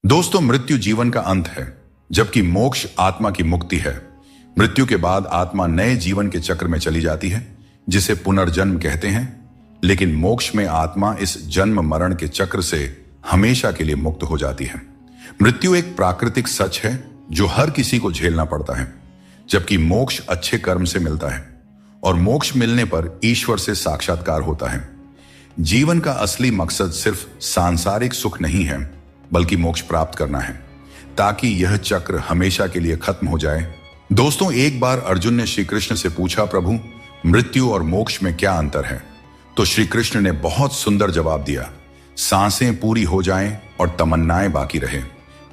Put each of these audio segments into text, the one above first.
दोस्तों, मृत्यु जीवन का अंत है, जबकि मोक्ष आत्मा की मुक्ति है। मृत्यु के बाद आत्मा नए जीवन के चक्र में चली जाती है, जिसे पुनर्जन्म कहते हैं। लेकिन मोक्ष में आत्मा इस जन्म मरण के चक्र से हमेशा के लिए मुक्त हो जाती है। मृत्यु एक प्राकृतिक सच है जो हर किसी को झेलना पड़ता है, जबकि मोक्ष अच्छे कर्म से मिलता है और मोक्ष मिलने पर ईश्वर से साक्षात्कार होता है। जीवन का असली मकसद सिर्फ सांसारिक सुख नहीं है, बल्कि मोक्ष प्राप्त करना है, ताकि यह चक्र हमेशा के लिए खत्म हो जाए। दोस्तों, एक बार अर्जुन ने श्री कृष्ण से पूछा, प्रभु, मृत्यु और मोक्ष में क्या अंतर है? तो श्री कृष्ण ने बहुत सुंदर जवाब दिया, सांसें पूरी हो जाएं और तमन्नाएं बाकी रहे,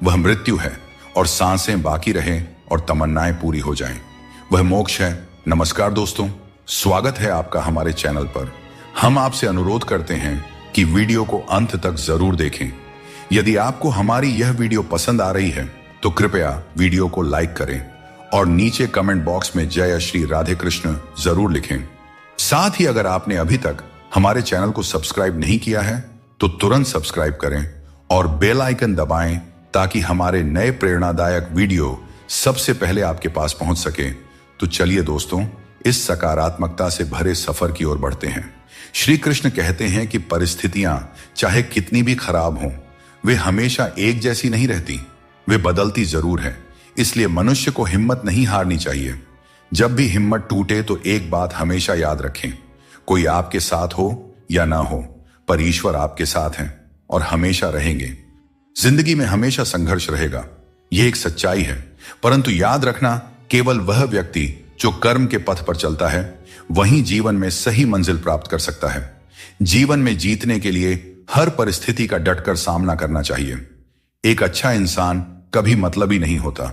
वह मृत्यु है, और सांसें बाकी रहे और तमन्नाएं पूरी हो जाएं, वह मोक्ष है। नमस्कार दोस्तों, स्वागत है आपका हमारे चैनल पर। हम आपसे अनुरोध करते हैं कि वीडियो को अंत तक जरूर देखें। यदि आपको हमारी यह वीडियो पसंद आ रही है तो कृपया वीडियो को लाइक करें और नीचे कमेंट बॉक्स में जय श्री राधे कृष्ण जरूर लिखें। साथ ही अगर आपने अभी तक हमारे चैनल को सब्सक्राइब नहीं किया है तो तुरंत सब्सक्राइब करें और बेल आइकन दबाएं, ताकि हमारे नए प्रेरणादायक वीडियो सबसे पहले आपके पास पहुंच सके। तो चलिए दोस्तों, इस सकारात्मकता से भरे सफर की ओर बढ़ते हैं। श्री कृष्ण कहते हैं कि परिस्थितियां चाहे कितनी भी खराब हों, वे हमेशा एक जैसी नहीं रहती, वे बदलती जरूर है। इसलिए मनुष्य को हिम्मत नहीं हारनी चाहिए। जब भी हिम्मत टूटे तो एक बात हमेशा याद रखें, कोई आपके साथ हो या ना हो, पर ईश्वर आपके साथ हैं और हमेशा रहेंगे। जिंदगी में हमेशा संघर्ष रहेगा, यह एक सच्चाई है, परंतु याद रखना, केवल वह व्यक्ति जो कर्म के पथ पर चलता है वही जीवन में सही मंजिल प्राप्त कर सकता है। जीवन में जीतने के लिए हर परिस्थिति का डटकर सामना करना चाहिए। एक अच्छा इंसान कभी मतलबी नहीं होता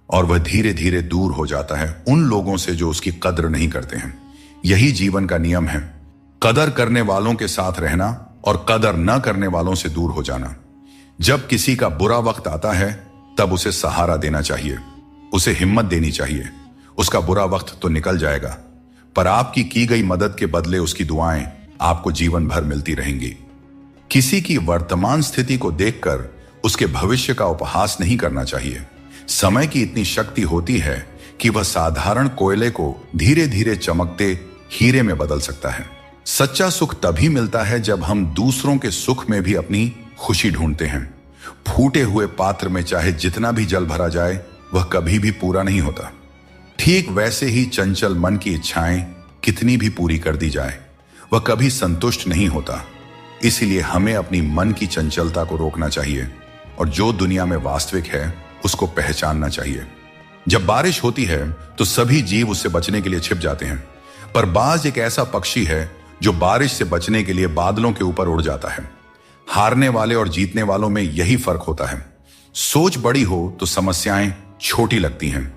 और वह धीरे धीरे दूर हो जाता है उन लोगों से जो उसकी कद्र नहीं करते हैं। यही जीवन का नियम है, कदर करने वालों के साथ रहना और कदर न करने वालों से दूर हो जाना। जब किसी का बुरा वक्त आता है तब उसे सहारा देना चाहिए, उसे हिम्मत देनी चाहिए। उसका बुरा वक्त तो निकल जाएगा, पर आपकी की गई मदद के बदले उसकी दुआएं आपको जीवन भर मिलती रहेंगी। किसी की वर्तमान स्थिति को देखकर उसके भविष्य का उपहास नहीं करना चाहिए। समय की इतनी शक्ति होती है कि वह साधारण कोयले को धीरे धीरे चमकते हीरे में बदल सकता है। सच्चा सुख तभी मिलता है जब हम दूसरों के सुख में भी अपनी खुशी ढूंढते हैं। फूटे हुए पात्र में चाहे जितना भी जल भरा जाए, वह कभी भी पूरा नहीं होता। ठीक वैसे ही चंचल मन की इच्छाएं कितनी भी पूरी कर दी जाए, वह कभी संतुष्ट नहीं होता। इसीलिए हमें अपनी मन की चंचलता को रोकना चाहिए और जो दुनिया में वास्तविक है उसको पहचानना चाहिए। जब बारिश होती है तो सभी जीव उससे बचने के लिए छिप जाते हैं, पर बाज एक ऐसा पक्षी है जो बारिश से बचने के लिए बादलों के ऊपर उड़ जाता है। हारने वाले और जीतने वालों में यही फर्क होता है। सोच बड़ी हो तो समस्याएं छोटी लगती हैं।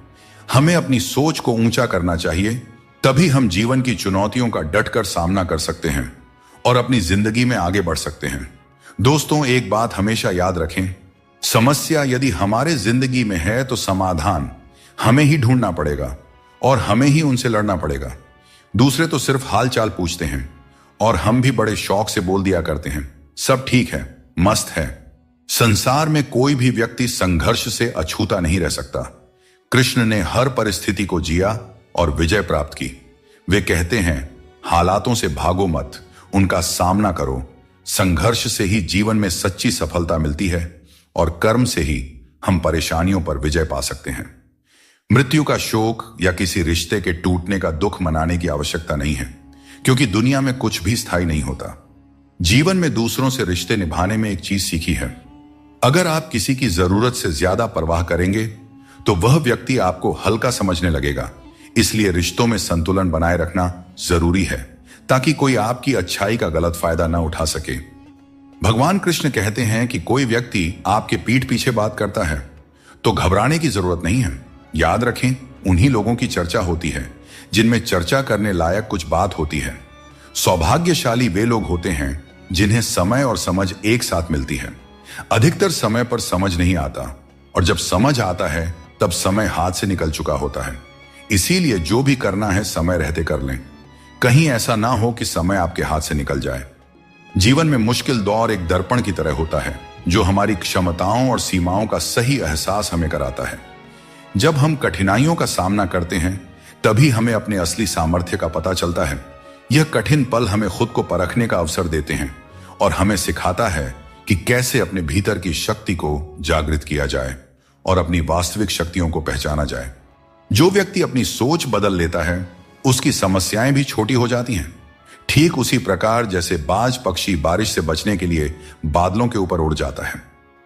हमें अपनी सोच को ऊंचा करना चाहिए, तभी हम जीवन की चुनौतियों का डटकर सामना कर सकते हैं और अपनी जिंदगी में आगे बढ़ सकते हैं। दोस्तों, एक बात हमेशा याद रखें, समस्या यदि हमारे जिंदगी में है तो समाधान हमें ही ढूंढना पड़ेगा और हमें ही उनसे लड़ना पड़ेगा। दूसरे तो सिर्फ हाल चाल पूछते हैं और हम भी बड़े शौक से बोल दिया करते हैं, सब ठीक है, मस्त है। संसार में कोई भी व्यक्ति संघर्ष से अछूता नहीं रह सकता। कृष्ण ने हर परिस्थिति को जिया और विजय प्राप्त की। वे कहते हैं, हालातों से भागो मत, उनका सामना करो। संघर्ष से ही जीवन में सच्ची सफलता मिलती है और कर्म से ही हम परेशानियों पर विजय पा सकते हैं। मृत्यु का शोक या किसी रिश्ते के टूटने का दुख मनाने की आवश्यकता नहीं है, क्योंकि दुनिया में कुछ भी स्थायी नहीं होता। जीवन में दूसरों से रिश्ते निभाने में एक चीज सीखी है, अगर आप किसी की जरूरत से ज्यादा परवाह करेंगे तो वह व्यक्ति आपको हल्का समझने लगेगा। इसलिए रिश्तों में संतुलन बनाए रखना जरूरी है, ताकि कोई आपकी अच्छाई का गलत फायदा न उठा सके। भगवान कृष्ण कहते हैं कि कोई व्यक्ति आपके पीठ पीछे बात करता है तो घबराने की जरूरत नहीं है। याद रखें, उन्हीं लोगों की चर्चा होती है जिनमें चर्चा करने लायक कुछ बात होती है। सौभाग्यशाली वे लोग होते हैं जिन्हें समय और समझ एक साथ मिलती है। अधिकतर समय पर समझ नहीं आता, और जब समझ आता है तब समय हाथ से निकल चुका होता है। इसीलिए जो भी करना है समय रहते कर लें, कहीं ऐसा ना हो कि समय आपके हाथ से निकल जाए। जीवन में मुश्किल दौर एक दर्पण की तरह होता है। जो हमारी क्षमताओं और सीमाओं का सही एहसास हमें कराता है। जब हम कठिनाइयों का सामना करते हैं तभी हमें अपने असली सामर्थ्य का पता चलता है। यह कठिन पल हमें खुद को परखने का अवसर देते हैं और हमें सिखाता है कि कैसे अपने भीतर की शक्ति को जागृत किया जाए और अपनी वास्तविक शक्तियों को पहचाना जाए। जो व्यक्ति अपनी सोच बदल लेता है उसकी समस्याएं भी छोटी हो जाती हैं। ठीक उसी प्रकार जैसे बाज पक्षी बारिश से बचने के लिए बादलों के ऊपर उड़ जाता है,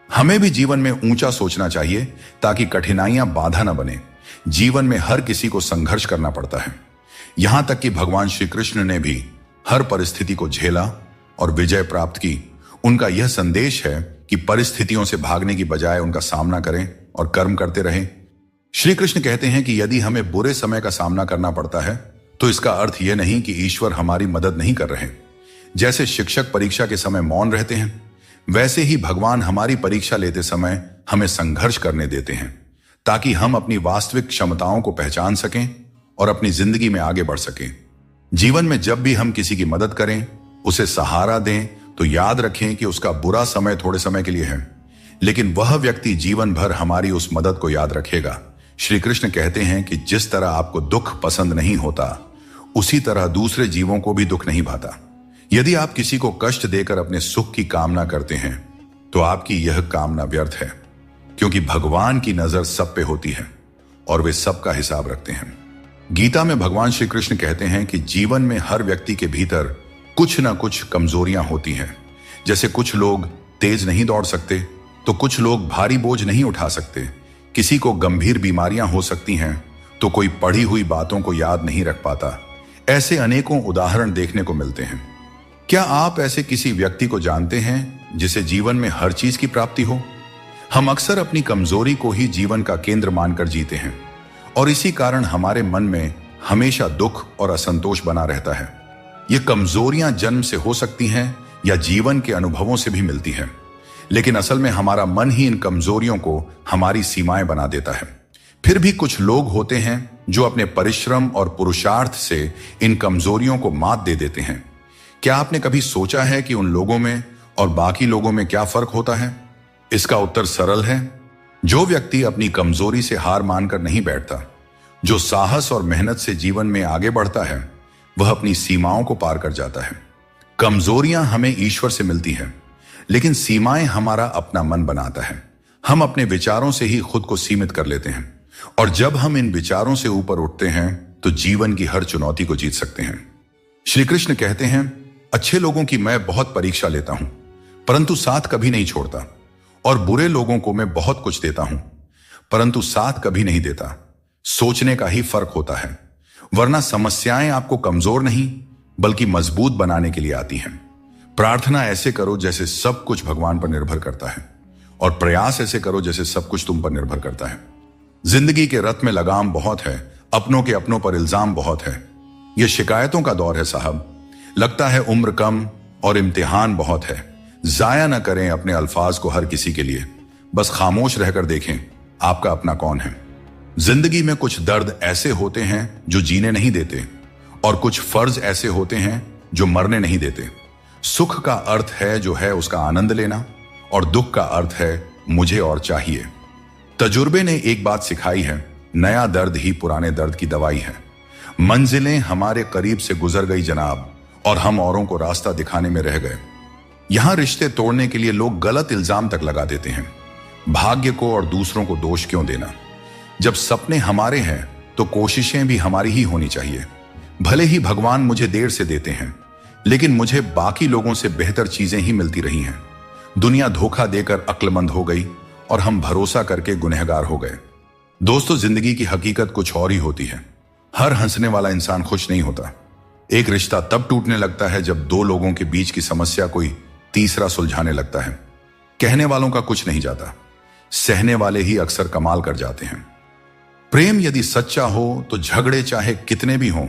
हमें भी जीवन में ऊंचा सोचना चाहिए ताकि कठिनाइयां बाधा न बने। जीवन में हर किसी को संघर्ष करना पड़ता है, यहां तक कि भगवान श्री कृष्ण ने भी हर परिस्थिति को झेला और विजय प्राप्त की। उनका यह संदेश है कि परिस्थितियों से भागने की बजाय उनका सामना करें और कर्म करते रहें। श्री कृष्ण कहते हैं कि यदि हमें बुरे समय का सामना करना पड़ता है तो इसका अर्थ यह नहीं कि ईश्वर हमारी मदद नहीं कर रहे। जैसे शिक्षक परीक्षा के समय मौन रहते हैं, वैसे ही भगवान हमारी परीक्षा लेते समय हमें संघर्ष करने देते हैं ताकि हम अपनी वास्तविक क्षमताओं को पहचान सकें और अपनी जिंदगी में आगे बढ़ सकें। जीवन में जब भी हम किसी की मदद करें, उसे सहारा दें, तो याद रखें कि उसका बुरा समय थोड़े समय के लिए है, लेकिन वह व्यक्ति जीवन भर हमारी उस मदद को याद रखेगा। श्री कृष्ण कहते हैं कि जिस तरह आपको दुख पसंद नहीं होता, उसी तरह दूसरे जीवों को भी दुख नहीं भाता। यदि आप किसी को कष्ट देकर अपने सुख की कामना करते हैं तो आपकी यह कामना व्यर्थ है, क्योंकि भगवान की नजर सब पे होती है और वे सबका हिसाब रखते हैं। गीता में भगवान श्री कृष्ण कहते हैं कि जीवन में हर व्यक्ति के भीतर कुछ ना कुछ कमजोरियां होती हैं। जैसे कुछ लोग तेज नहीं दौड़ सकते तो कुछ लोग भारी बोझ नहीं उठा सकते, किसी को गंभीर बीमारियां हो सकती हैं तो कोई पढ़ी हुई बातों को याद नहीं रख पाता। ऐसे अनेकों उदाहरण देखने को मिलते हैं। क्या आप ऐसे किसी व्यक्ति को जानते हैं जिसे जीवन में हर चीज की प्राप्ति हो? हम अक्सर अपनी कमजोरी को ही जीवन का केंद्र मानकर जीते हैं और इसी कारण हमारे मन में हमेशा दुख और असंतोष बना रहता है। ये कमजोरियां जन्म से हो सकती हैं या जीवन के अनुभवों से भी मिलती हैं, लेकिन असल में हमारा मन ही इन कमजोरियों को हमारी सीमाएं बना देता है। फिर भी कुछ लोग होते हैं जो अपने परिश्रम और पुरुषार्थ से इन कमजोरियों को मात दे देते हैं। क्या आपने कभी सोचा है कि उन लोगों में और बाकी लोगों में क्या फर्क होता है? इसका उत्तर सरल है। जो व्यक्ति अपनी कमजोरी से हार मानकर नहीं बैठता, जो साहस और मेहनत से जीवन में आगे बढ़ता है, वह अपनी सीमाओं को पार कर जाता है। कमजोरियां हमें ईश्वर से मिलती हैं, लेकिन सीमाएं हमारा अपना मन बनाता है। हम अपने विचारों से ही खुद को सीमित कर लेते हैं और जब हम इन विचारों से ऊपर उठते हैं तो जीवन की हर चुनौती को जीत सकते हैं। श्री कृष्ण कहते हैं, अच्छे लोगों की मैं बहुत परीक्षा लेता हूं परंतु साथ कभी नहीं छोड़ता, और बुरे लोगों को मैं बहुत कुछ देता हूं परंतु साथ कभी नहीं देता। सोचने का ही फर्क होता है, वरना समस्याएं आपको कमजोर नहीं बल्कि मजबूत बनाने के लिए आती हैं। प्रार्थना ऐसे करो जैसे सब कुछ भगवान पर निर्भर करता है, और प्रयास ऐसे करो जैसे सब कुछ तुम पर निर्भर करता है। जिंदगी के रथ में लगाम बहुत है, अपनों के अपनों पर इल्जाम बहुत है। यह शिकायतों का दौर है साहब। लगता है उम्र कम और इम्तिहान बहुत है। जाया न करें अपने अल्फाज को हर किसी के लिए, बस खामोश रहकर देखें आपका अपना कौन है। जिंदगी में कुछ दर्द ऐसे होते हैं जो जीने नहीं देते, और कुछ फर्ज ऐसे होते हैं जो मरने नहीं देते। सुख का अर्थ है जो है उसका आनंद लेना, और दुख का अर्थ है मुझे और चाहिए। तजुर्बे ने एक बात सिखाई है, नया दर्द ही पुराने दर्द की दवाई है। मंजिलें हमारे करीब से गुजर गई जनाब, और हम औरों को रास्ता दिखाने में रह गए। यहां रिश्ते तोड़ने के लिए लोग गलत इल्जाम तक लगा देते हैं। भाग्य को और दूसरों को दोष क्यों देना? जब सपने हमारे हैं तो कोशिशें भी हमारी ही होनी चाहिए। भले ही भगवान मुझे देर से देते हैं, लेकिन मुझे बाकी लोगों से बेहतर चीजें ही मिलती रही हैं। दुनिया धोखा देकर अक्लमंद हो गई और हम भरोसा करके गुनहगार हो गए। दोस्तों, जिंदगी की हकीकत कुछ और ही होती है। हर हंसने वाला इंसान खुश नहीं होता। एक रिश्ता तब टूटने लगता है जब दो लोगों के बीच की समस्या कोई तीसरा सुलझाने लगता है। कहने वालों का कुछ नहीं जाता, सहने वाले ही अक्सर कमाल कर जाते हैं। प्रेम यदि सच्चा हो तो झगड़े चाहे कितने भी हों,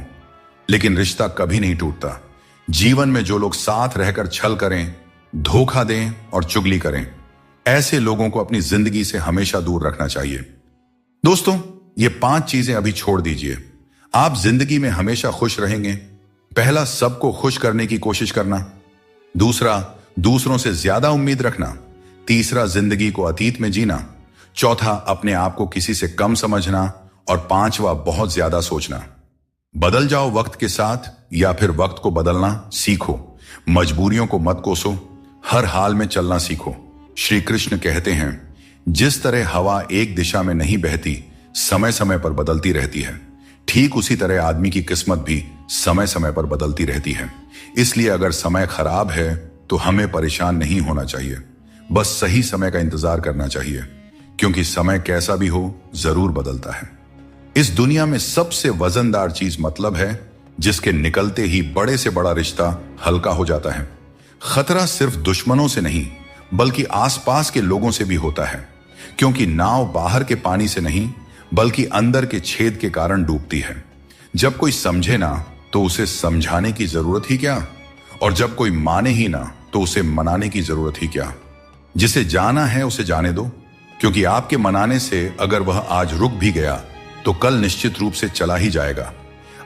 लेकिन रिश्ता कभी नहीं टूटता। जीवन में जो लोग साथ रहकर छल करें, धोखा दें और चुगली करें, ऐसे लोगों को अपनी जिंदगी से हमेशा दूर रखना चाहिए। दोस्तों, ये 5 चीजें अभी छोड़ दीजिए, आप जिंदगी में हमेशा खुश रहेंगे। पहला, सबको खुश करने की कोशिश करना। दूसरा, दूसरों से ज्यादा उम्मीद रखना। तीसरा जिंदगी को अतीत में जीना, चौथा अपने आप को किसी से कम समझना और पांचवा बहुत ज्यादा सोचना। बदल जाओ वक्त के साथ या फिर वक्त को बदलना सीखो। मजबूरियों को मत कोसो, हर हाल में चलना सीखो। श्री कृष्ण कहते हैं, जिस तरह हवा एक दिशा में नहीं बहती, समय समय पर बदलती रहती है, ठीक उसी तरह आदमी की किस्मत भी समय समय पर बदलती रहती है। इसलिए अगर समय खराब है तो हमें परेशान नहीं होना चाहिए, बस सही समय का इंतजार करना चाहिए, क्योंकि समय कैसा भी हो जरूर बदलता है। इस दुनिया में सबसे वजनदार चीज मतलब है, जिसके निकलते ही बड़े से बड़ा रिश्ता हल्का हो जाता है। खतरा सिर्फ दुश्मनों से नहीं बल्कि आसपास के लोगों से भी होता है, क्योंकि नाव बाहर के पानी से नहीं बल्कि अंदर के छेद के कारण डूबती है। जब कोई समझे ना तो उसे समझाने की जरूरत ही क्या, और जब कोई माने ही ना तो उसे मनाने की जरूरत ही क्या। जिसे जाना है उसे जाने दो, क्योंकि आपके मनाने से अगर वह आज रुक भी गया तो कल निश्चित रूप से चला ही जाएगा।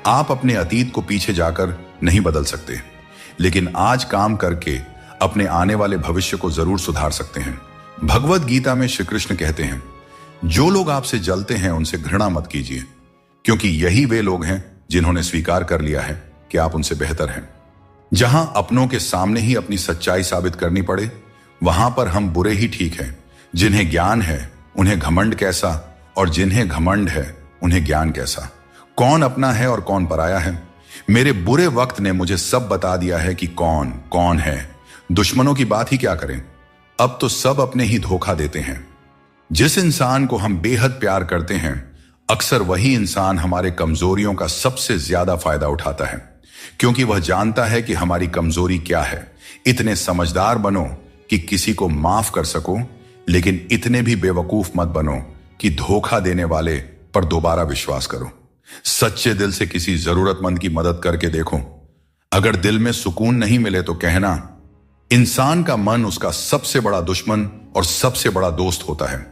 आप अपने अतीत को पीछे जाकर नहीं बदल सकते, लेकिन आज काम करके अपने आने वाले भविष्य को जरूर सुधार सकते हैं। भगवत गीता में श्री कृष्ण कहते हैं, जो लोग आपसे जलते हैं उनसे घृणा मत कीजिए, क्योंकि यही वे लोग हैं जिन्होंने स्वीकार कर लिया है कि आप उनसे बेहतर हैं। जहां अपनों के सामने ही अपनी सच्चाई साबित करनी पड़े, वहां पर हम बुरे ही ठीक हैं। जिन्हें ज्ञान है उन्हें घमंड कैसा, और जिन्हें घमंड है उन्हें ज्ञान कैसा। कौन अपना है और कौन पराया है। मेरे बुरे वक्त ने मुझे सब बता दिया है कि कौन कौन है। दुश्मनों की बात ही क्या करें, अब तो सब अपने ही धोखा देते हैं। जिस इंसान को हम बेहद प्यार करते हैं, अक्सर वही इंसान हमारे कमजोरियों का सबसे ज्यादा फायदा उठाता है, क्योंकि वह जानता है कि हमारी कमजोरी क्या है। इतने समझदार बनो कि किसी को माफ कर सको, लेकिन इतने भी बेवकूफ मत बनो कि धोखा देने वाले पर दोबारा विश्वास करो। सच्चे दिल से किसी जरूरतमंद की मदद करके देखो। अगर दिल में सुकून नहीं मिले तो कहना, इंसान का मन उसका सबसे बड़ा दुश्मन और सबसे बड़ा दोस्त होता है।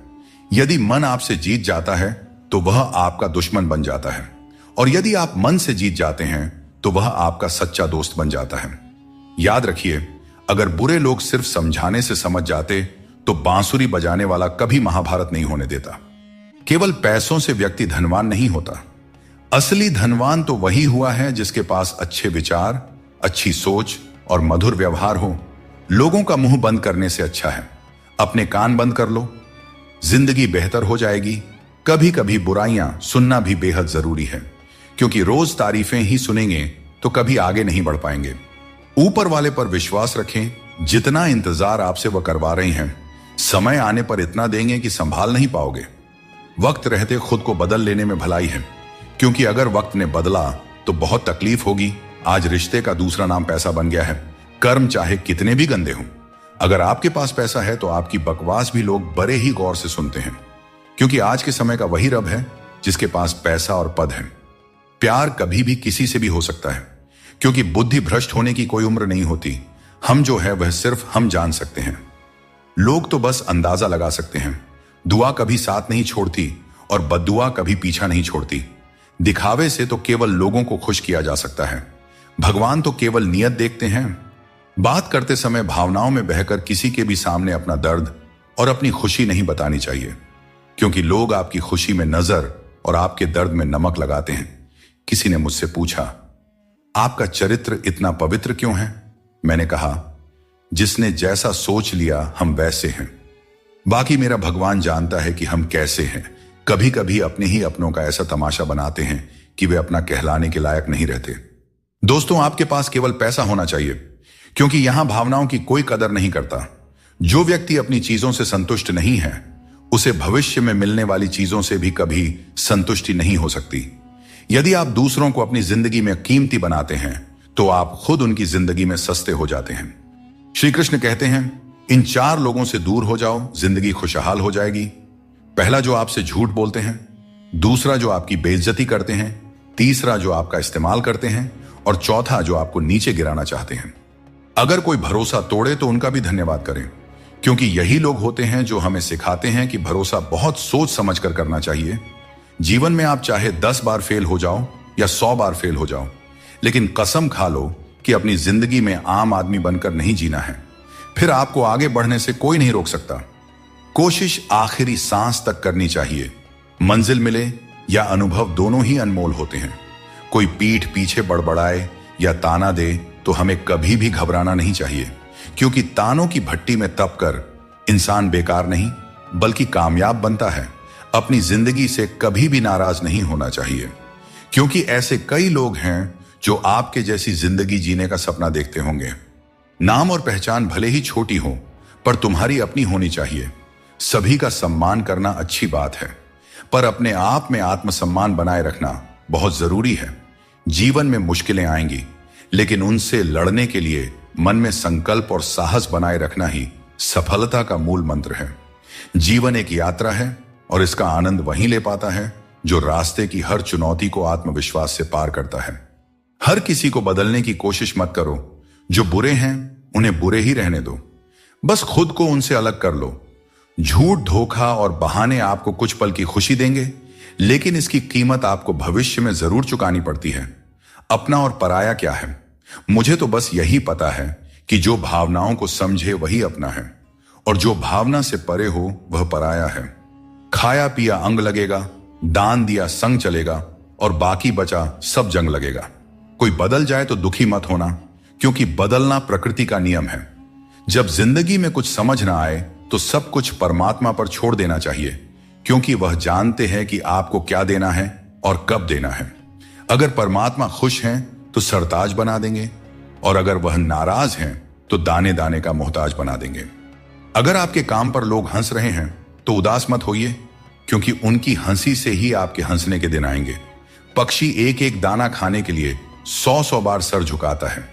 यदि मन आपसे जीत जाता है तो वह आपका दुश्मन बन जाता है, और यदि आप मन से जीत जाते हैं तो वह आपका सच्चा दोस्त बन जाता है। याद रखिए, अगर बुरे लोग सिर्फ समझाने से समझ जाते तो बांसुरी बजाने वाला कभी महाभारत नहीं होने देता। केवल पैसों से व्यक्ति धनवान नहीं होता। असली धनवान तो वही हुआ है जिसके पास अच्छे विचार, अच्छी सोच और मधुर व्यवहार हो। लोगों का मुंह बंद करने से अच्छा है अपने कान बंद कर लो, जिंदगी बेहतर हो जाएगी। कभी कभी बुराइयां सुनना भी बेहद जरूरी है, क्योंकि रोज तारीफें ही सुनेंगे तो कभी आगे नहीं बढ़ पाएंगे। ऊपर वाले पर विश्वास रखें, जितना इंतजार आपसे वह करवा रहे हैं, समय आने पर इतना देंगे कि संभाल नहीं पाओगे। वक्त रहते खुद को बदल लेने में भलाई है, क्योंकि अगर वक्त ने बदला तो बहुत तकलीफ होगी। आज रिश्ते का दूसरा नाम पैसा बन गया है। कर्म चाहे कितने भी गंदे हों, अगर आपके पास पैसा है तो आपकी बकवास भी लोग बड़े ही गौर से सुनते हैं, क्योंकि आज के समय का वही रब है जिसके पास पैसा और पद है। प्यार कभी भी किसी से भी हो सकता है, क्योंकि बुद्धि भ्रष्ट होने की कोई उम्र नहीं होती। हम जो है वह सिर्फ हम जान सकते हैं। लोग तो बस अंदाजा लगा सकते हैं। दुआ कभी साथ नहीं छोड़ती और बद्दुआ कभी पीछा नहीं छोड़ती। दिखावे से तो केवल लोगों को खुश किया जा सकता है। भगवान तो केवल नियत देखते हैं। बात करते समय भावनाओं में बहकर किसी के भी सामने अपना दर्द और अपनी खुशी नहीं बतानी चाहिए, क्योंकि लोग आपकी खुशी में नजर और आपके दर्द में नमक लगाते हैं। किसी ने मुझसे पूछा, आपका चरित्र इतना पवित्र क्यों है? मैंने कहा, जिसने जैसा सोच लिया हम वैसे हैं। बाकी मेरा भगवान जानता है कि हम कैसे हैं। कभी कभी अपने ही अपनों का ऐसा तमाशा बनाते हैं कि वे अपना कहलाने के लायक नहीं रहते। दोस्तों, आपके पास केवल पैसा होना चाहिए, क्योंकि यहां भावनाओं की कोई कदर नहीं करता। जो व्यक्ति अपनी चीजों से संतुष्ट नहीं है, उसे भविष्य में मिलने वाली चीजों से भी कभी संतुष्टि नहीं हो सकती। यदि आप दूसरों को अपनी जिंदगी में कीमती बनाते हैं तो आप खुद उनकी जिंदगी में सस्ते हो जाते हैं। श्री कृष्ण कहते हैं, इन 4 लोगों से दूर हो जाओ, जिंदगी खुशहाल हो जाएगी। पहला, जो आपसे झूठ बोलते हैं। दूसरा, जो आपकी बेइज्जती करते हैं। तीसरा, जो आपका इस्तेमाल करते हैं। और चौथा, जो आपको नीचे गिराना चाहते हैं। अगर कोई भरोसा तोड़े तो उनका भी धन्यवाद करें, क्योंकि यही लोग होते हैं जो हमें सिखाते हैं कि भरोसा बहुत सोच समझ कर करना चाहिए। जीवन में आप चाहे 10 बार फेल हो जाओ या 100 बार फेल हो जाओ, लेकिन कसम खा लो कि अपनी जिंदगी में आम आदमी बनकर नहीं जीना है। फिर आपको आगे बढ़ने से कोई नहीं रोक सकता। कोशिश आखिरी सांस तक करनी चाहिए। मंजिल मिले या अनुभव दोनों ही अनमोल होते हैं। कोई पीठ पीछे बड़बड़ाए या ताना दे तो हमें कभी भी घबराना नहीं चाहिए, क्योंकि तानों की भट्टी में तप कर इंसान बेकार नहीं बल्कि कामयाब बनता है। अपनी जिंदगी से कभी भी नाराज नहीं होना चाहिए, क्योंकि ऐसे कई लोग हैं जो आपके जैसी जिंदगी जीने का सपना देखते होंगे। नाम और पहचान भले ही छोटी हो, पर तुम्हारी अपनी होनी चाहिए। सभी का सम्मान करना अच्छी बात है, पर अपने आप में आत्मसम्मान बनाए रखना बहुत जरूरी है। जीवन में मुश्किलें आएंगी, लेकिन उनसे लड़ने के लिए मन में संकल्प और साहस बनाए रखना ही सफलता का मूल मंत्र है। जीवन एक यात्रा है और इसका आनंद वहीं ले पाता है जो रास्ते की हर चुनौती को आत्मविश्वास से पार करता है। हर किसी को बदलने की कोशिश मत करो। जो बुरे हैं उन्हें बुरे ही रहने दो। बस खुद को उनसे अलग कर लो। झूठ, धोखा और बहाने आपको कुछ पल की खुशी देंगे, लेकिन इसकी कीमत आपको भविष्य में जरूर चुकानी पड़ती है। अपना और पराया क्या है? मुझे तो बस यही पता है कि जो भावनाओं को समझे वही अपना है, और जो भावना से परे हो वह पराया है। खाया पिया अंग लगेगा, दान दिया संग चलेगा, और बाकी बचा सब जंग लगेगा। कोई बदल जाए तो दुखी मत होना, क्योंकि बदलना प्रकृति का नियम है। जब जिंदगी में कुछ समझ ना आए तो सब कुछ परमात्मा पर छोड़ देना चाहिए, क्योंकि वह जानते हैं कि आपको क्या देना है और कब देना है। अगर परमात्मा खुश हैं तो सरताज बना देंगे, और अगर वह नाराज हैं तो दाने दाने का मोहताज बना देंगे। अगर आपके काम पर लोग हंस रहे हैं तो उदास मत होइए, क्योंकि उनकी हंसी से ही आपके हंसने के दिन आएंगे। पक्षी एक एक दाना खाने के लिए 100 बार सर झुकाता है,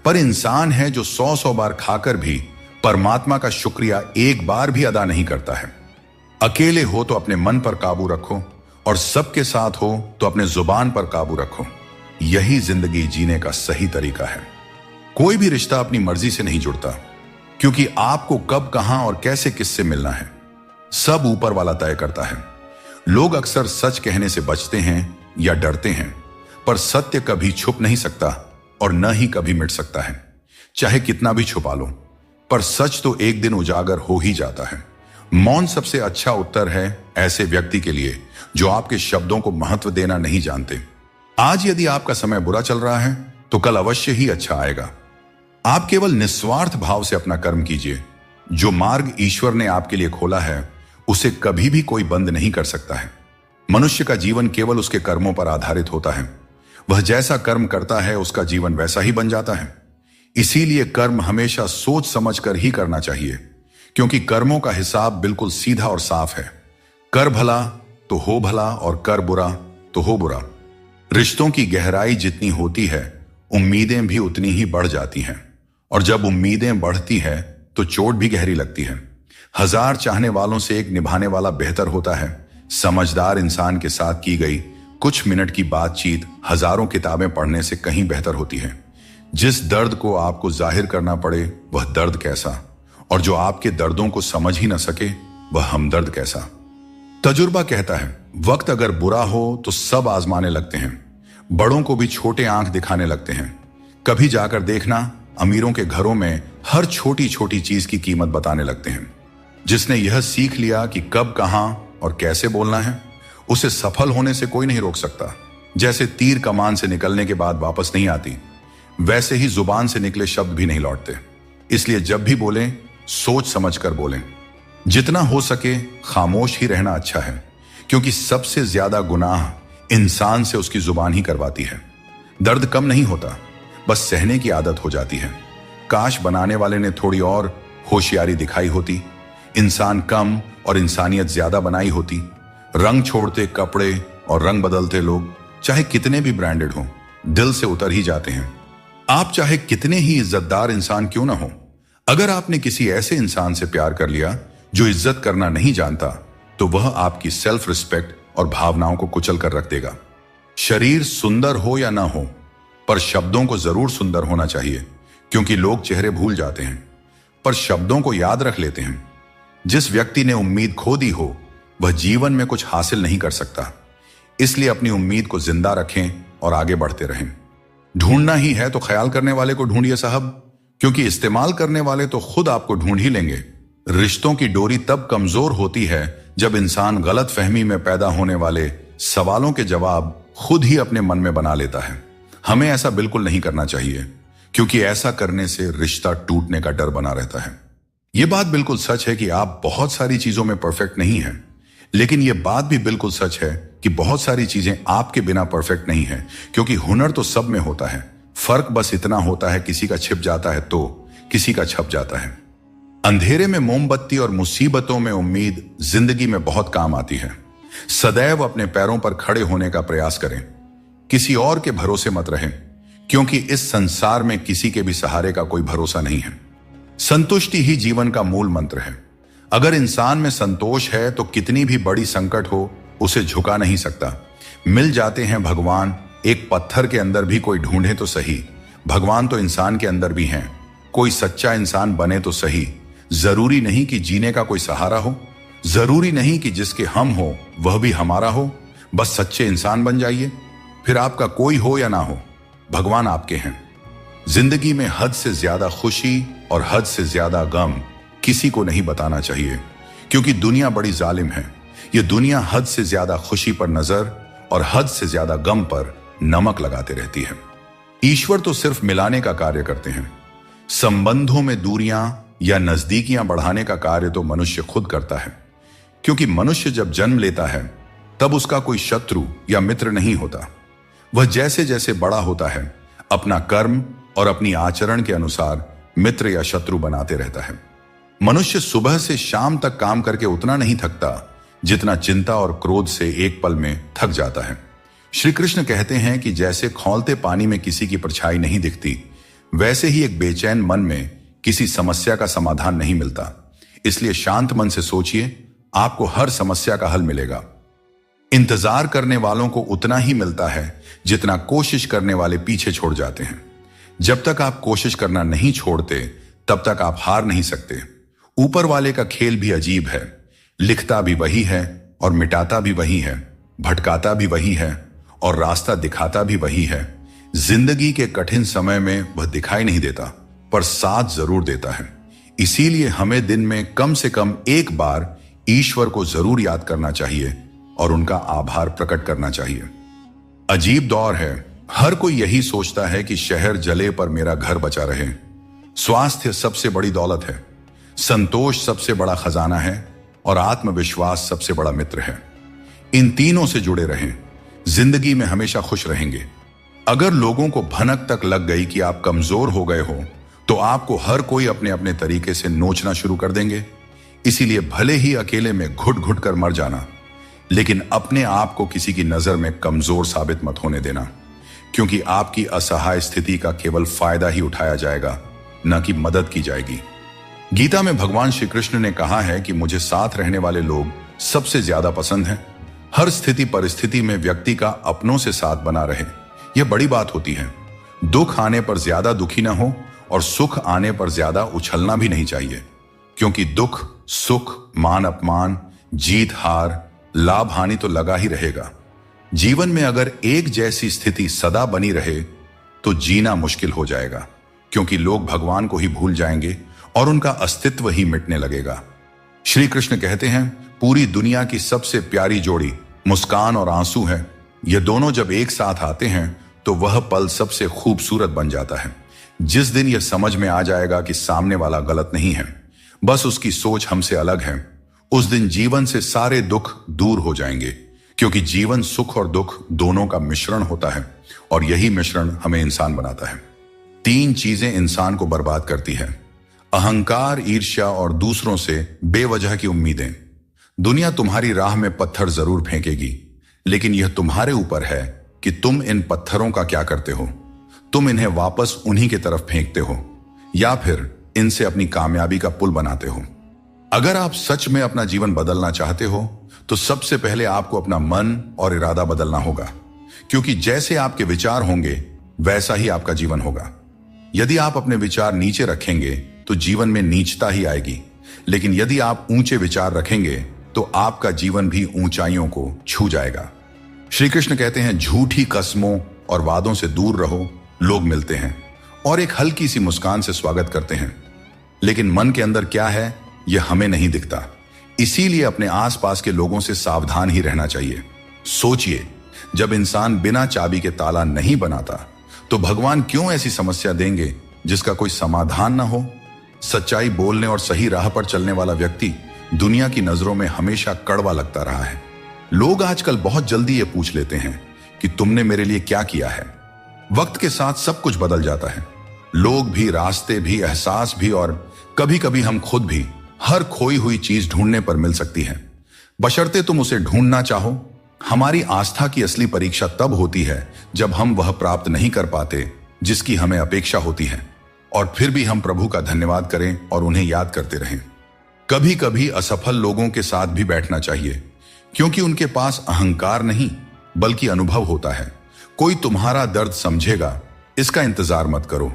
पर इंसान है जो 100 बार खाकर भी परमात्मा का शुक्रिया एक बार भी अदा नहीं करता है। अकेले हो तो अपने मन पर काबू रखो, और सबके साथ हो तो अपने जुबान पर काबू रखो। यही जिंदगी जीने का सही तरीका है। कोई भी रिश्ता अपनी मर्जी से नहीं जुड़ता, क्योंकि आपको कब, कहां और कैसे किससे मिलना है सब ऊपर वाला तय करता है। लोग अक्सर सच कहने से बचते हैं या डरते हैं, पर सत्य कभी छुप नहीं सकता और न ही कभी मिट सकता है। चाहे कितना भी छुपा लो, पर सच तो एक दिन उजागर हो ही जाता है। मौन सबसे अच्छा उत्तर है ऐसे व्यक्ति के लिए जो आपके शब्दों को महत्व देना नहीं जानते। आज यदि आपका समय बुरा चल रहा है तो कल अवश्य ही अच्छा आएगा। आप केवल निस्वार्थ भाव से अपना कर्म कीजिए। जो मार्ग ईश्वर ने आपके लिए खोला है उसे कभी भी कोई बंद नहीं कर सकता है। मनुष्य का जीवन केवल उसके कर्मों पर आधारित होता है। वह जैसा कर्म करता है उसका जीवन वैसा ही बन जाता है। इसीलिए कर्म हमेशा सोच समझकर ही करना चाहिए, क्योंकि कर्मों का हिसाब बिल्कुल सीधा और साफ है। कर भला तो हो भला, और कर बुरा तो हो बुरा। रिश्तों की गहराई जितनी होती है, उम्मीदें भी उतनी ही बढ़ जाती हैं, और जब उम्मीदें बढ़ती है तो चोट भी गहरी लगती है। 1000 चाहने वालों से एक निभाने वाला बेहतर होता है। समझदार इंसान के साथ की गई कुछ मिनट की बातचीत हजारों किताबें पढ़ने से कहीं बेहतर होती है। जिस दर्द को आपको जाहिर करना पड़े वह दर्द कैसा, और जो आपके दर्दों को समझ ही न सके वह हमदर्द कैसा। तजुर्बा कहता है, वक्त अगर बुरा हो तो सब आजमाने लगते हैं, बड़ों को भी छोटे आंख दिखाने लगते हैं। कभी जाकर देखना, अमीरों के घरों में हर छोटी छोटी चीज की कीमत बताने लगते हैं। जिसने यह सीख लिया कि कब, कहां और कैसे बोलना है, उसे सफल होने से कोई नहीं रोक सकता। जैसे तीर कमान से निकलने के बाद वापस नहीं आती, वैसे ही जुबान से निकले शब्द भी नहीं लौटते। इसलिए जब भी बोलें सोच समझकर बोलें। जितना हो सके खामोश ही रहना अच्छा है, क्योंकि सबसे ज्यादा गुनाह इंसान से उसकी जुबान ही करवाती है। दर्द कम नहीं होता, बस सहने की आदत हो जाती है। काश बनाने वाले ने थोड़ी और होशियारी दिखाई होती, इंसान कम और इंसानियत ज्यादा बनाई होती। रंग छोड़ते कपड़े और रंग बदलते लोग चाहे कितने भी ब्रांडेड हों, दिल से उतर ही जाते हैं। आप चाहे कितने ही इज्जतदार इंसान क्यों ना हो, अगर आपने किसी ऐसे इंसान से प्यार कर लिया जो इज्जत करना नहीं जानता, तो वह आपकी सेल्फ रिस्पेक्ट और भावनाओं को कुचल कर रख देगा। शरीर सुंदर हो या ना हो, पर शब्दों को जरूर सुंदर होना चाहिए, क्योंकि लोग चेहरे भूल जाते हैं पर शब्दों को याद रख लेते हैं। जिस व्यक्ति ने उम्मीद खो दी हो वह जीवन में कुछ हासिल नहीं कर सकता। इसलिए अपनी उम्मीद को जिंदा रखें और आगे बढ़ते रहें। ढूंढना ही है तो ख्याल करने वाले को ढूंढिए साहब। क्योंकि इस्तेमाल करने वाले तो खुद आपको ढूंढ ही लेंगे। रिश्तों की डोरी तब कमजोर होती है जब इंसान गलत फहमी में पैदा होने वाले सवालों के जवाब खुद ही अपने मन में बना लेता है। हमें ऐसा बिल्कुल नहीं करना चाहिए, क्योंकि ऐसा करने से रिश्ता टूटने का डर बना रहता है। यह बात बिल्कुल सच है कि आप बहुत सारी चीजों में परफेक्ट नहीं हैं, लेकिन यह बात भी बिल्कुल सच है कि बहुत सारी चीजें आपके बिना परफेक्ट नहीं है, क्योंकि हुनर तो सब में होता है। फर्क बस इतना होता है, किसी का छिप जाता है तो किसी का छप जाता है। अंधेरे में मोमबत्ती और मुसीबतों में उम्मीद जिंदगी में बहुत काम आती है। सदैव अपने पैरों पर खड़े होने का प्रयास करें, किसी और के भरोसे मत रहें, क्योंकि इस संसार में किसी के भी सहारे का कोई भरोसा नहीं है। संतुष्टि ही जीवन का मूल मंत्र है। अगर इंसान में संतोष है तो कितनी भी बड़ी संकट हो उसे झुका नहीं सकता। मिल जाते हैं भगवान, एक पत्थर के अंदर भी कोई ढूंढे तो सही। भगवान तो इंसान के अंदर भी हैं। कोई सच्चा इंसान बने तो सही। जरूरी नहीं कि जीने का कोई सहारा हो, जरूरी नहीं कि जिसके हम हो वह भी हमारा हो। बस सच्चे इंसान बन जाइए, फिर आपका कोई हो या ना हो, भगवान आपके हैं। जिंदगी में हद से ज्यादा खुशी और हद से ज्यादा गम किसी को नहीं बताना चाहिए, क्योंकि दुनिया बड़ी जालिम है। यह दुनिया हद से ज्यादा खुशी पर नजर और हद से ज्यादा गम पर नमक लगाते रहती है। ईश्वर तो सिर्फ मिलाने का कार्य करते हैं। संबंधों में दूरियां या नजदीकियां बढ़ाने का कार्य तो मनुष्य खुद करता है, क्योंकि मनुष्य जब जन्म लेता है तब उसका कोई शत्रु या मित्र नहीं होता। वह जैसे जैसे बड़ा होता है अपना कर्म और अपनी आचरण के अनुसार मित्र या शत्रु बनाते रहता है। मनुष्य सुबह से शाम तक काम करके उतना नहीं थकता जितना चिंता और क्रोध से एक पल में थक जाता है। श्री कृष्ण कहते हैं कि जैसे खौलते पानी में किसी की परछाई नहीं दिखती, वैसे ही एक बेचैन मन में किसी समस्या का समाधान नहीं मिलता। इसलिए शांत मन से सोचिए, आपको हर समस्या का हल मिलेगा। इंतजार करने वालों को उतना ही मिलता है जितना कोशिश करने वाले पीछे छोड़ जाते हैं। जब तक आप कोशिश करना नहीं छोड़ते तब तक आप हार नहीं सकते। ऊपर वाले का खेल भी अजीब है। लिखता भी वही है और मिटाता भी वही है, भटकाता भी वही है और रास्ता दिखाता भी वही है। जिंदगी के कठिन समय में वह दिखाई नहीं देता, पर साथ जरूर देता है। इसीलिए हमें दिन में कम से कम एक बार ईश्वर को जरूर याद करना चाहिए और उनका आभार प्रकट करना चाहिए। अजीब दौर है। हर कोई यही सोचता है कि शहर जले पर मेरा घर बचा रहे। स्वास्थ्य सबसे बड़ी दौलत है, संतोष सबसे बड़ा खजाना है और आत्मविश्वास सबसे बड़ा मित्र है। इन तीनों से जुड़े रहें, जिंदगी में हमेशा खुश रहेंगे। अगर लोगों को भनक तक लग गई कि आप कमजोर हो गए हो तो आपको हर कोई अपने अपने तरीके से नोचना शुरू कर देंगे। इसीलिए भले ही अकेले में घुट घुट कर मर जाना, लेकिन अपने आप को किसी की नजर में कमजोर साबित मत होने देना, क्योंकि आपकी असहाय स्थिति का केवल फायदा ही उठाया जाएगा, न कि मदद की जाएगी। गीता में भगवान श्री कृष्ण ने कहा है कि मुझे साथ रहने वाले लोग सबसे ज्यादा पसंद हैं। हर स्थिति परिस्थिति में व्यक्ति का अपनों से साथ बना रहे, यह बड़ी बात होती है। दुख आने पर ज्यादा दुखी ना हो और सुख आने पर ज्यादा उछलना भी नहीं चाहिए, क्योंकि दुख सुख, मान अपमान, जीत हार, लाभ हानि तो लगा ही रहेगा। जीवन में अगर एक जैसी स्थिति सदा बनी रहे तो जीना मुश्किल हो जाएगा, क्योंकि लोग भगवान को ही भूल जाएंगे और उनका अस्तित्व ही मिटने लगेगा। श्री कृष्ण कहते हैं, पूरी दुनिया की सबसे प्यारी जोड़ी मुस्कान और आंसू है। ये दोनों जब एक साथ आते हैं तो वह पल सबसे खूबसूरत बन जाता है। जिस दिन यह समझ में आ जाएगा कि सामने वाला गलत नहीं है, बस उसकी सोच हमसे अलग है, उस दिन जीवन से सारे दुख दूर हो जाएंगे, क्योंकि जीवन सुख और दुख दोनों का मिश्रण होता है और यही मिश्रण हमें इंसान बनाता है। 3 चीजें इंसान को बर्बाद करती है: अहंकार, ईर्ष्या और दूसरों से बेवजह की उम्मीदें। दुनिया तुम्हारी राह में पत्थर जरूर फेंकेगी, लेकिन यह तुम्हारे ऊपर है कि तुम इन पत्थरों का क्या करते हो। तुम इन्हें वापस उन्हीं की तरफ फेंकते हो या फिर इनसे अपनी कामयाबी का पुल बनाते हो। अगर आप सच में अपना जीवन बदलना चाहते हो तो सबसे पहले आपको अपना मन और इरादा बदलना होगा, क्योंकि जैसे आपके विचार होंगे वैसा ही आपका जीवन होगा। यदि आप अपने विचार नीचे रखेंगे तो जीवन में नीचता ही आएगी, लेकिन यदि आप ऊंचे विचार रखेंगे तो आपका जीवन भी ऊंचाइयों को छू जाएगा। श्री कृष्ण कहते हैं, झूठी कस्मों और वादों से दूर रहो, लोग मिलते हैं और एक हल्की सी मुस्कान से स्वागत करते हैं। लेकिन मन के अंदर क्या है यह हमें नहीं दिखता। इसीलिए अपने आसपास के लोगों से सावधान ही रहना चाहिए। सोचिए, जब इंसान बिना चाबी के ताला नहीं बनाता तो भगवान क्यों ऐसी समस्या देंगे जिसका कोई समाधान ना हो। सच्चाई बोलने और सही राह पर चलने वाला व्यक्ति दुनिया की नजरों में हमेशा कड़वा लगता रहा है। लोग आजकल बहुत जल्दी ये पूछ लेते हैं कि तुमने मेरे लिए क्या किया है। वक्त के साथ सब कुछ बदल जाता है, लोग भी, रास्ते भी, एहसास भी, और कभी कभी हम खुद भी हर खोई हुई चीज ढूंढने पर मिल सकती है, बशर्ते तुम उसे ढूंढना चाहो। हमारी आस्था की असली परीक्षा तब होती है जब हम वह प्राप्त नहीं कर पाते जिसकी हमें अपेक्षा होती है, और फिर भी हम प्रभु का धन्यवाद करें और उन्हें याद करते रहें। कभी कभी असफल लोगों के साथ भी बैठना चाहिए, क्योंकि उनके पास अहंकार नहीं बल्कि अनुभव होता है। कोई तुम्हारा दर्द समझेगा, इसका इंतजार मत करो।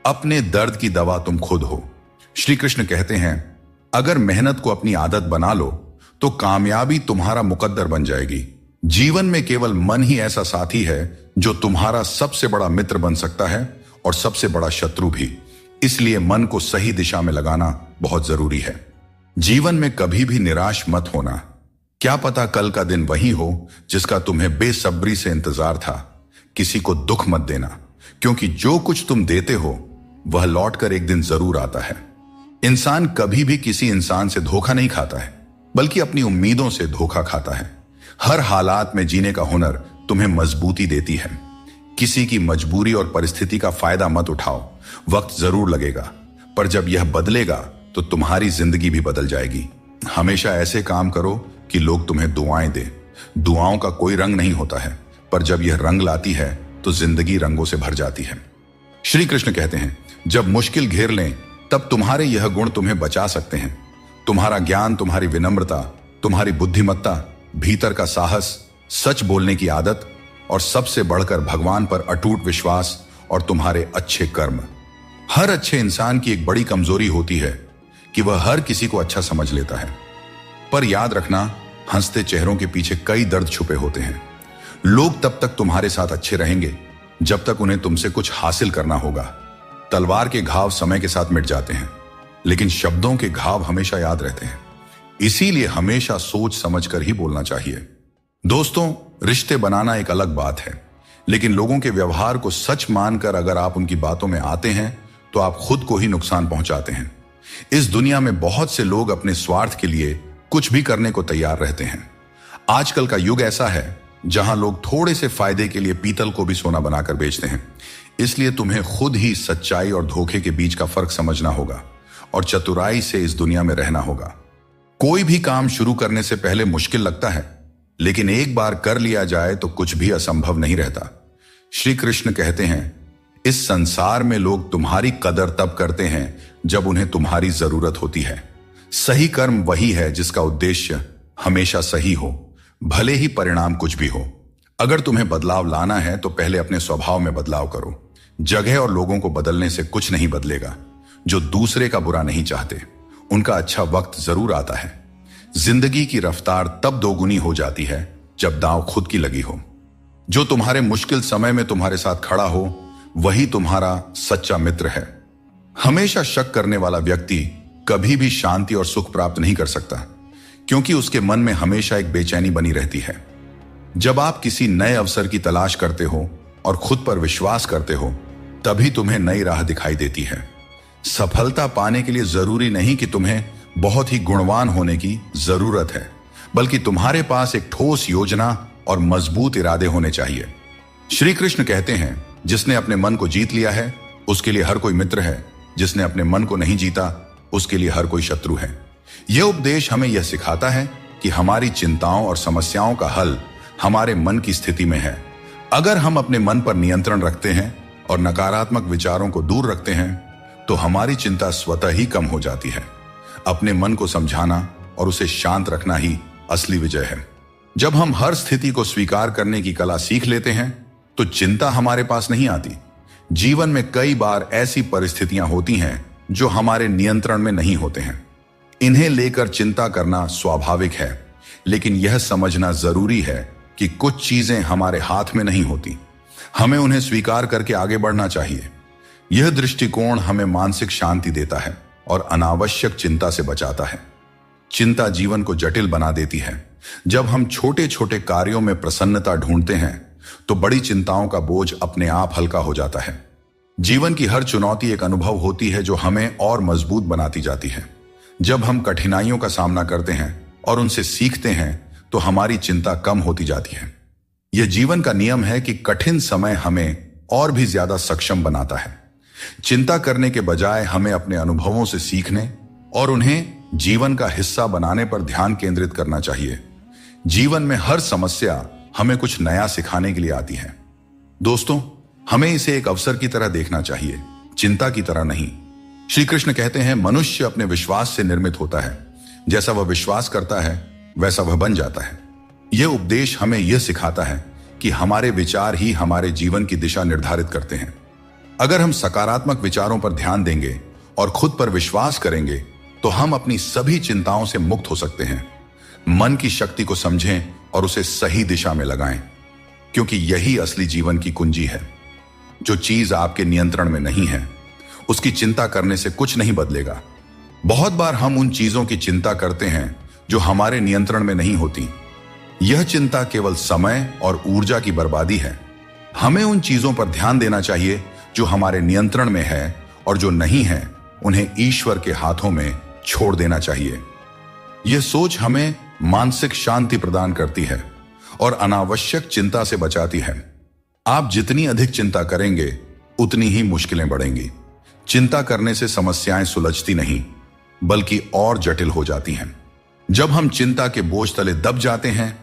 अपने दर्द की दवा तुम खुद हो। श्री कृष्ण कहते हैं, अगर मेहनत को अपनी आदत बना लो तो कामयाबी तुम्हारा मुकद्दर बन जाएगी। जीवन में केवल मन ही ऐसा साथी है जो तुम्हारा सबसे बड़ा मित्र बन सकता है और सबसे बड़ा शत्रु भी। इसलिए मन को सही दिशा में लगाना बहुत जरूरी है। जीवन में कभी भी निराश मत होना। क्या पता कल का दिन वही हो जिसका तुम्हें बेसब्री से इंतजार था। किसी को दुख मत देना, क्योंकि जो कुछ तुम देते हो वह लौटकर एक दिन जरूर आता है। इंसान कभी भी किसी इंसान से धोखा नहीं खाता है, बल्कि अपनी उम्मीदों से धोखा खाता है। हर हालात में जीने का हुनर तुम्हें मजबूती देती है। किसी की मजबूरी और परिस्थिति का फायदा मत उठाओ। वक्त जरूर लगेगा, पर जब यह बदलेगा तो तुम्हारी जिंदगी भी बदल जाएगी। हमेशा ऐसे काम करो कि लोग तुम्हें दुआएं दें। दुआओं का कोई रंग नहीं होता है, पर जब यह रंग लाती है तो जिंदगी रंगों से भर जाती है। श्री कृष्ण कहते हैं, जब मुश्किल घेर लें तब तुम्हारे यह गुण तुम्हें बचा सकते हैं। तुम्हारा ज्ञान, तुम्हारी विनम्रता, तुम्हारी बुद्धिमत्ता, भीतर का साहस, सच बोलने की आदत, और सबसे बढ़कर भगवान पर अटूट विश्वास और तुम्हारे अच्छे कर्म। हर अच्छे इंसान की एक बड़ी कमजोरी होती है कि वह हर किसी को अच्छा समझ लेता है। पर याद रखना, हंसते चेहरों के पीछे कई दर्द छुपे होते हैं। लोग तब तक तुम्हारे साथ अच्छे रहेंगे जब तक उन्हें तुमसे कुछ हासिल करना होगा। तलवार के घाव समय के साथ मिट जाते हैं, लेकिन शब्दों के घाव हमेशा याद रहते हैं। इसीलिए हमेशा सोच समझ कर ही बोलना चाहिए। दोस्तों, रिश्ते बनाना एक अलग बात है, लेकिन लोगों के व्यवहार को सच मानकर अगर आप उनकी बातों में आते हैं तो आप खुद को ही नुकसान पहुंचाते हैं। इस दुनिया में बहुत से लोग अपने स्वार्थ के लिए कुछ भी करने को तैयार रहते हैं। आजकल का युग ऐसा है जहां लोग थोड़े से फायदे के लिए पीतल को भी सोना बनाकर बेचते हैं। इसलिए तुम्हें खुद ही सच्चाई और धोखे के बीच का फर्क समझना होगा और चतुराई से इस दुनिया में रहना होगा। कोई भी काम शुरू करने से पहले मुश्किल लगता है, लेकिन एक बार कर लिया जाए तो कुछ भी असंभव नहीं रहता। श्री कृष्ण कहते हैं, इस संसार में लोग तुम्हारी कदर तब करते हैं जब उन्हें तुम्हारी जरूरत होती है। सही कर्म वही है जिसका उद्देश्य हमेशा सही हो, भले ही परिणाम कुछ भी हो। अगर तुम्हें बदलाव लाना है तो पहले अपने स्वभाव में बदलाव करो। जगह और लोगों को बदलने से कुछ नहीं बदलेगा। जो दूसरे का बुरा नहीं चाहते, उनका अच्छा वक्त जरूर आता है। जिंदगी की रफ्तार तब दोगुनी हो जाती है जब दांव खुद की लगी हो। जो तुम्हारे मुश्किल समय में तुम्हारे साथ खड़ा हो, वही तुम्हारा सच्चा मित्र है। हमेशा शक करने वाला व्यक्ति कभी भी शांति और सुख प्राप्त नहीं कर सकता, क्योंकि उसके मन में हमेशा एक बेचैनी बनी रहती है। जब आप किसी नए अवसर की तलाश करते हो और खुद पर विश्वास करते हो, तभी तुम्हें नई राह दिखाई देती है। सफलता पाने के लिए जरूरी नहीं कि तुम्हें बहुत ही गुणवान होने की जरूरत है, बल्कि तुम्हारे पास एक ठोस योजना और मजबूत इरादे होने चाहिए। श्री कृष्ण कहते हैं, जिसने अपने मन को जीत लिया है उसके लिए हर कोई मित्र है, जिसने अपने मन को नहीं जीता उसके लिए हर कोई शत्रु है। यह उपदेश हमें यह सिखाता है कि हमारी चिंताओं और समस्याओं का हल हमारे मन की स्थिति में है। अगर हम अपने मन पर नियंत्रण रखते हैं और नकारात्मक विचारों को दूर रखते हैं तो हमारी चिंता स्वतः ही कम हो जाती है। अपने मन को समझाना और उसे शांत रखना ही असली विजय है। जब हम हर स्थिति को स्वीकार करने की कला सीख लेते हैं तो चिंता हमारे पास नहीं आती। जीवन में कई बार ऐसी परिस्थितियां होती हैं जो हमारे नियंत्रण में नहीं होते हैं। इन्हें लेकर चिंता करना स्वाभाविक है, लेकिन यह समझना जरूरी है कि कुछ चीजें हमारे हाथ में नहीं होती। हमें उन्हें स्वीकार करके आगे बढ़ना चाहिए। यह दृष्टिकोण हमें मानसिक शांति देता है और अनावश्यक चिंता से बचाता है। चिंता जीवन को जटिल बना देती है। जब हम छोटे छोटे कार्यों में प्रसन्नता ढूंढते हैं तो बड़ी चिंताओं का बोझ अपने आप हल्का हो जाता है। जीवन की हर चुनौती एक अनुभव होती है जो हमें और मजबूत बनाती जाती है। जब हम कठिनाइयों का सामना करते हैं और उनसे सीखते हैं तो हमारी चिंता कम होती जाती है। यह जीवन का नियम है कि कठिन समय हमें और भी ज्यादा सक्षम बनाता है। चिंता करने के बजाय हमें अपने अनुभवों से सीखने और उन्हें जीवन का हिस्सा बनाने पर ध्यान केंद्रित करना चाहिए। जीवन में हर समस्या हमें कुछ नया सिखाने के लिए आती है। दोस्तों, हमें इसे एक अवसर की तरह देखना चाहिए, चिंता की तरह नहीं। श्री कृष्ण कहते हैं, मनुष्य अपने विश्वास से निर्मित होता है। जैसा वह विश्वास करता है वैसा वह बन जाता है। यह उपदेश हमें यह सिखाता है कि हमारे विचार ही हमारे जीवन की दिशा निर्धारित करते हैं। अगर हम सकारात्मक विचारों पर ध्यान देंगे और खुद पर विश्वास करेंगे तो हम अपनी सभी चिंताओं से मुक्त हो सकते हैं। मन की शक्ति को समझें और उसे सही दिशा में लगाएं, क्योंकि यही असली जीवन की कुंजी है। जो चीज आपके नियंत्रण में नहीं है उसकी चिंता करने से कुछ नहीं बदलेगा। बहुत बार हम उन चीजों की चिंता करते हैं जो हमारे नियंत्रण में नहीं होती। यह चिंता केवल समय और ऊर्जा की बर्बादी है। हमें उन चीजों पर ध्यान देना चाहिए जो हमारे नियंत्रण में है, और जो नहीं है उन्हें ईश्वर के हाथों में छोड़ देना चाहिए। यह सोच हमें मानसिक शांति प्रदान करती है और अनावश्यक चिंता से बचाती है। आप जितनी अधिक चिंता करेंगे उतनी ही मुश्किलें बढ़ेंगी। चिंता करने से समस्याएं सुलझती नहीं बल्कि और जटिल हो जाती हैं। जब हम चिंता के बोझ तले दब जाते हैं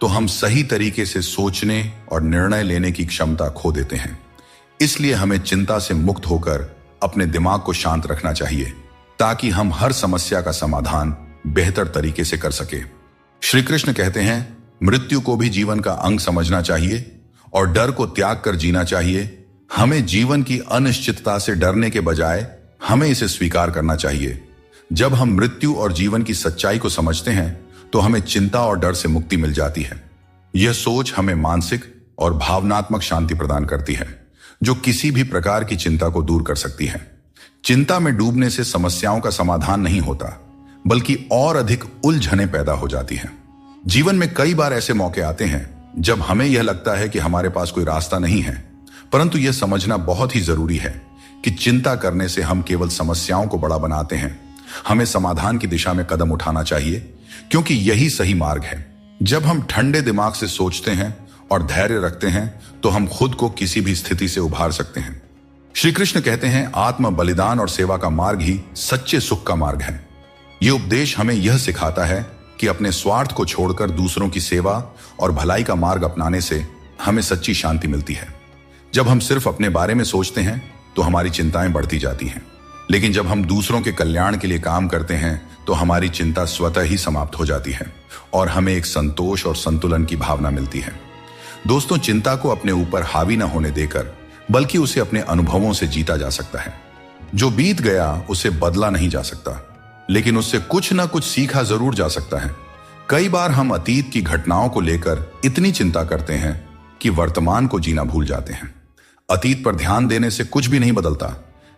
तो हम सही तरीके से सोचने और निर्णय लेने की क्षमता खो देते हैं। इसलिए हमें चिंता से मुक्त होकर अपने दिमाग को शांत रखना चाहिए ताकि हम हर समस्या का समाधान बेहतर तरीके से कर सके। श्री कृष्ण कहते हैं, मृत्यु को भी जीवन का अंग समझना चाहिए और डर को त्याग कर जीना चाहिए। हमें जीवन की अनिश्चितता से डरने के बजाय हमें इसे स्वीकार करना चाहिए। जब हम मृत्यु और जीवन की सच्चाई को समझते हैं तो हमें चिंता और डर से मुक्ति मिल जाती है। यह सोच हमें मानसिक और भावनात्मक शांति प्रदान करती है जो किसी भी प्रकार की चिंता को दूर कर सकती है। चिंता में डूबने से समस्याओं का समाधान नहीं होता बल्कि और अधिक उलझनें पैदा हो जाती हैं। जीवन में कई बार ऐसे मौके आते हैं जब हमें यह लगता है कि हमारे पास कोई रास्ता नहीं है, परंतु यह समझना बहुत ही जरूरी है कि चिंता करने से हम केवल समस्याओं को बड़ा बनाते हैं। हमें समाधान की दिशा में कदम उठाना चाहिए क्योंकि यही सही मार्ग है। जब हम ठंडे दिमाग से सोचते हैं और धैर्य रखते हैं तो हम खुद को किसी भी स्थिति से उभार सकते हैं। श्री कृष्ण कहते हैं, आत्म बलिदान और सेवा का मार्ग ही सच्चे सुख का मार्ग है। यह उपदेश हमें यह सिखाता है कि अपने स्वार्थ को छोड़कर दूसरों की सेवा और भलाई का मार्ग अपनाने से हमें सच्ची शांति मिलती है। जब हम सिर्फ अपने बारे में सोचते हैं तो हमारी चिंताएं बढ़ती जाती हैं, लेकिन जब हम दूसरों के कल्याण के लिए काम करते हैं तो हमारी चिंता स्वतः ही समाप्त हो जाती है और हमें एक संतोष और संतुलन की भावना मिलती है। दोस्तों, चिंता को अपने ऊपर हावी न होने देकर बल्कि उसे अपने अनुभवों से जीता जा सकता है। जो बीत गया उसे बदला नहीं जा सकता, लेकिन उससे कुछ ना कुछ सीखा जरूर जा सकता है। कई बार हम अतीत की घटनाओं को लेकर इतनी चिंता करते हैं कि वर्तमान को जीना भूल जाते हैं। अतीत पर ध्यान देने से कुछ भी नहीं बदलता,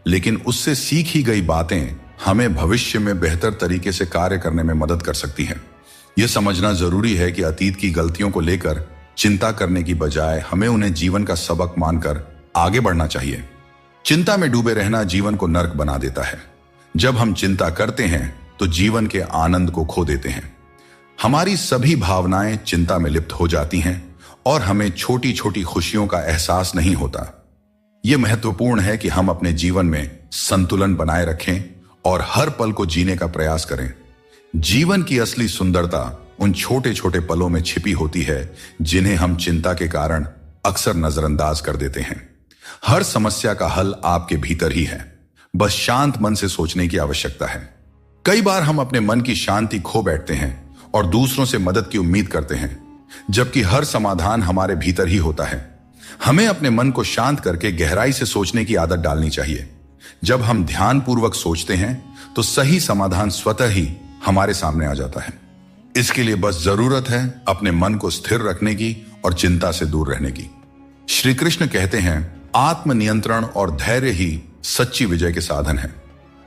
लेकिन उससे सीखी गई बातें हमें भविष्य में बेहतर तरीके से कार्य करने में मदद कर सकती हैं। यह समझना जरूरी है कि अतीत की गलतियों को लेकर चिंता करने की बजाय हमें उन्हें जीवन का सबक मानकर आगे बढ़ना चाहिए। चिंता में डूबे रहना जीवन को नर्क बना देता है। जब हम चिंता करते हैं तो जीवन के आनंद को खो देते हैं। हमारी सभी भावनाएं चिंता में लिप्त हो जाती हैं और हमें छोटी छोटी खुशियों का एहसास नहीं होता। यह महत्वपूर्ण है कि हम अपने जीवन में संतुलन बनाए रखें और हर पल को जीने का प्रयास करें। जीवन की असली सुंदरता उन छोटे छोटे पलों में छिपी होती है जिन्हें हम चिंता के कारण अक्सर नजरअंदाज कर देते हैं। हर समस्या का हल आपके भीतर ही है, बस शांत मन से सोचने की आवश्यकता है। कई बार हम अपने मन की शांति खो बैठते हैं और दूसरों से मदद की उम्मीद करते हैं, जबकि हर समाधान हमारे भीतर ही होता है। हमें अपने मन को शांत करके गहराई से सोचने की आदत डालनी चाहिए। जब हम ध्यानपूर्वक सोचते हैं तो सही समाधान स्वतः ही हमारे सामने आ जाता है। इसके लिए बस जरूरत है अपने मन को स्थिर रखने की और चिंता से दूर रहने की। श्री कृष्ण कहते हैं, आत्मनियंत्रण और धैर्य ही सच्ची विजय के साधन है।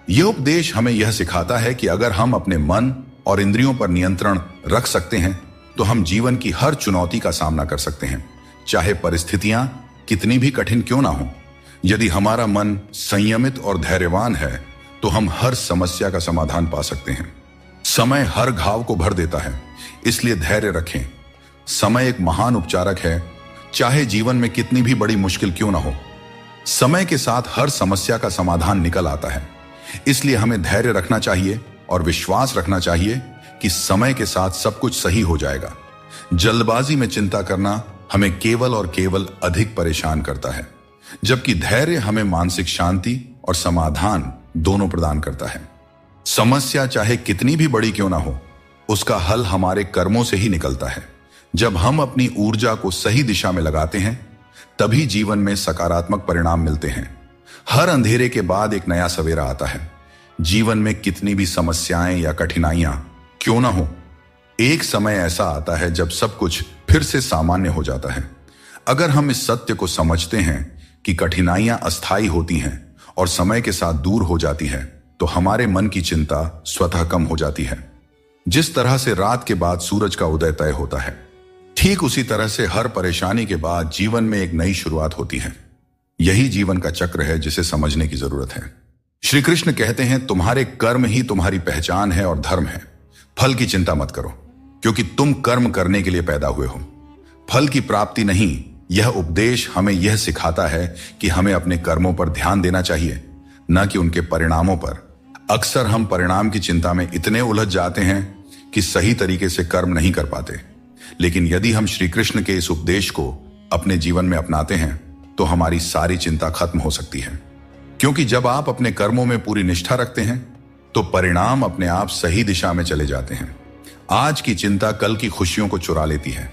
यह उपदेश हमें यह सिखाता है कि अगर हम अपने मन और इंद्रियों पर नियंत्रण रख सकते हैं तो हम जीवन की हर चुनौती का सामना कर सकते हैं, चाहे परिस्थितियां कितनी भी कठिन क्यों ना हो। यदि हमारा मन संयमित और धैर्यवान है तो हम हर समस्या का समाधान पा सकते हैं। समय हर घाव को भर देता है, इसलिए धैर्य रखें। समय एक महान उपचारक है, चाहे जीवन में कितनी भी बड़ी मुश्किल क्यों ना हो। समय के साथ हर समस्या का समाधान निकल आता है, इसलिए हमें धैर्य रखना चाहिए और विश्वास रखना चाहिए कि समय के साथ सब कुछ सही हो जाएगा। जल्दबाजी में चिंता करना हमें केवल और केवल अधिक परेशान करता है, जबकि धैर्य हमें मानसिक शांति और समाधान दोनों प्रदान करता है। समस्या चाहे कितनी भी बड़ी क्यों ना हो, उसका हल हमारे कर्मों से ही निकलता है। जब हम अपनी ऊर्जा को सही दिशा में लगाते हैं, तभी जीवन में सकारात्मक परिणाम मिलते हैं। हर अंधेरे के बाद एक नया सवेरा आता है। जीवन में कितनी भी समस्याएं या कठिनाइयां क्यों ना हो, एक समय ऐसा आता है जब सब कुछ फिर से सामान्य हो जाता है। अगर हम इस सत्य को समझते हैं कि कठिनाइयां अस्थायी होती हैं और समय के साथ दूर हो जाती है, तो हमारे मन की चिंता स्वतः कम हो जाती है। जिस तरह से रात के बाद सूरज का उदय तय होता है, ठीक उसी तरह से हर परेशानी के बाद जीवन में एक नई शुरुआत होती है। यही जीवन का चक्र है जिसे समझने की जरूरत है। श्री कृष्ण कहते हैं, तुम्हारे कर्म ही तुम्हारी पहचान है और धर्म है। फल की चिंता मत करो, क्योंकि तुम कर्म करने के लिए पैदा हुए हो, फल की प्राप्ति नहीं। यह उपदेश हमें यह सिखाता है कि हमें अपने कर्मों पर ध्यान देना चाहिए, न कि उनके परिणामों पर। अक्सर हम परिणाम की चिंता में इतने उलझ जाते हैं कि सही तरीके से कर्म नहीं कर पाते। लेकिन यदि हम श्री कृष्ण के इस उपदेश को अपने जीवन में अपनाते हैं तो हमारी सारी चिंता खत्म हो सकती है। क्योंकि जब आप अपने कर्मों में पूरी निष्ठा रखते हैं तो परिणाम अपने आप सही दिशा में चले जाते हैं। आज की चिंता कल की खुशियों को चुरा लेती है।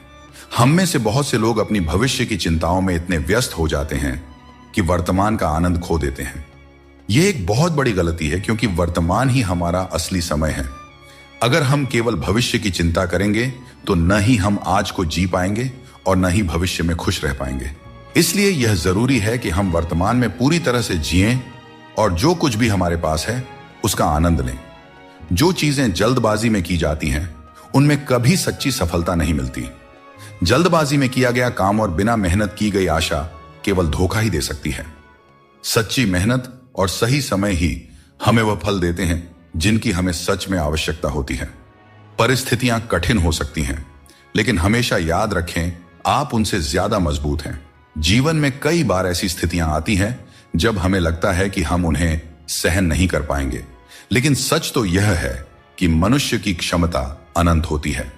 हम में से बहुत से लोग अपनी भविष्य की चिंताओं में इतने व्यस्त हो जाते हैं कि वर्तमान का आनंद खो देते हैं। यह एक बहुत बड़ी गलती है, क्योंकि वर्तमान ही हमारा असली समय है। अगर हम केवल भविष्य की चिंता करेंगे तो न ही हम आज को जी पाएंगे और न ही भविष्य में खुश रह पाएंगे। इसलिए यह जरूरी है कि हम वर्तमान में पूरी तरह से जिएं और जो कुछ भी हमारे पास है उसका आनंद लें। जो चीजें जल्दबाजी में की जाती हैं उनमें कभी सच्ची सफलता नहीं मिलती। जल्दबाजी में किया गया काम और बिना मेहनत की गई आशा केवल धोखा ही दे सकती है। सच्ची मेहनत और सही समय ही हमें वह फल देते हैं जिनकी हमें सच में आवश्यकता होती है। परिस्थितियां कठिन हो सकती हैं, लेकिन हमेशा याद रखें, आप उनसे ज्यादा मजबूत हैं। जीवन में कई बार ऐसी स्थितियां आती हैं जब हमें लगता है कि हम उन्हें सहन नहीं कर पाएंगे, लेकिन सच तो यह है कि मनुष्य की क्षमता अनंत होती है।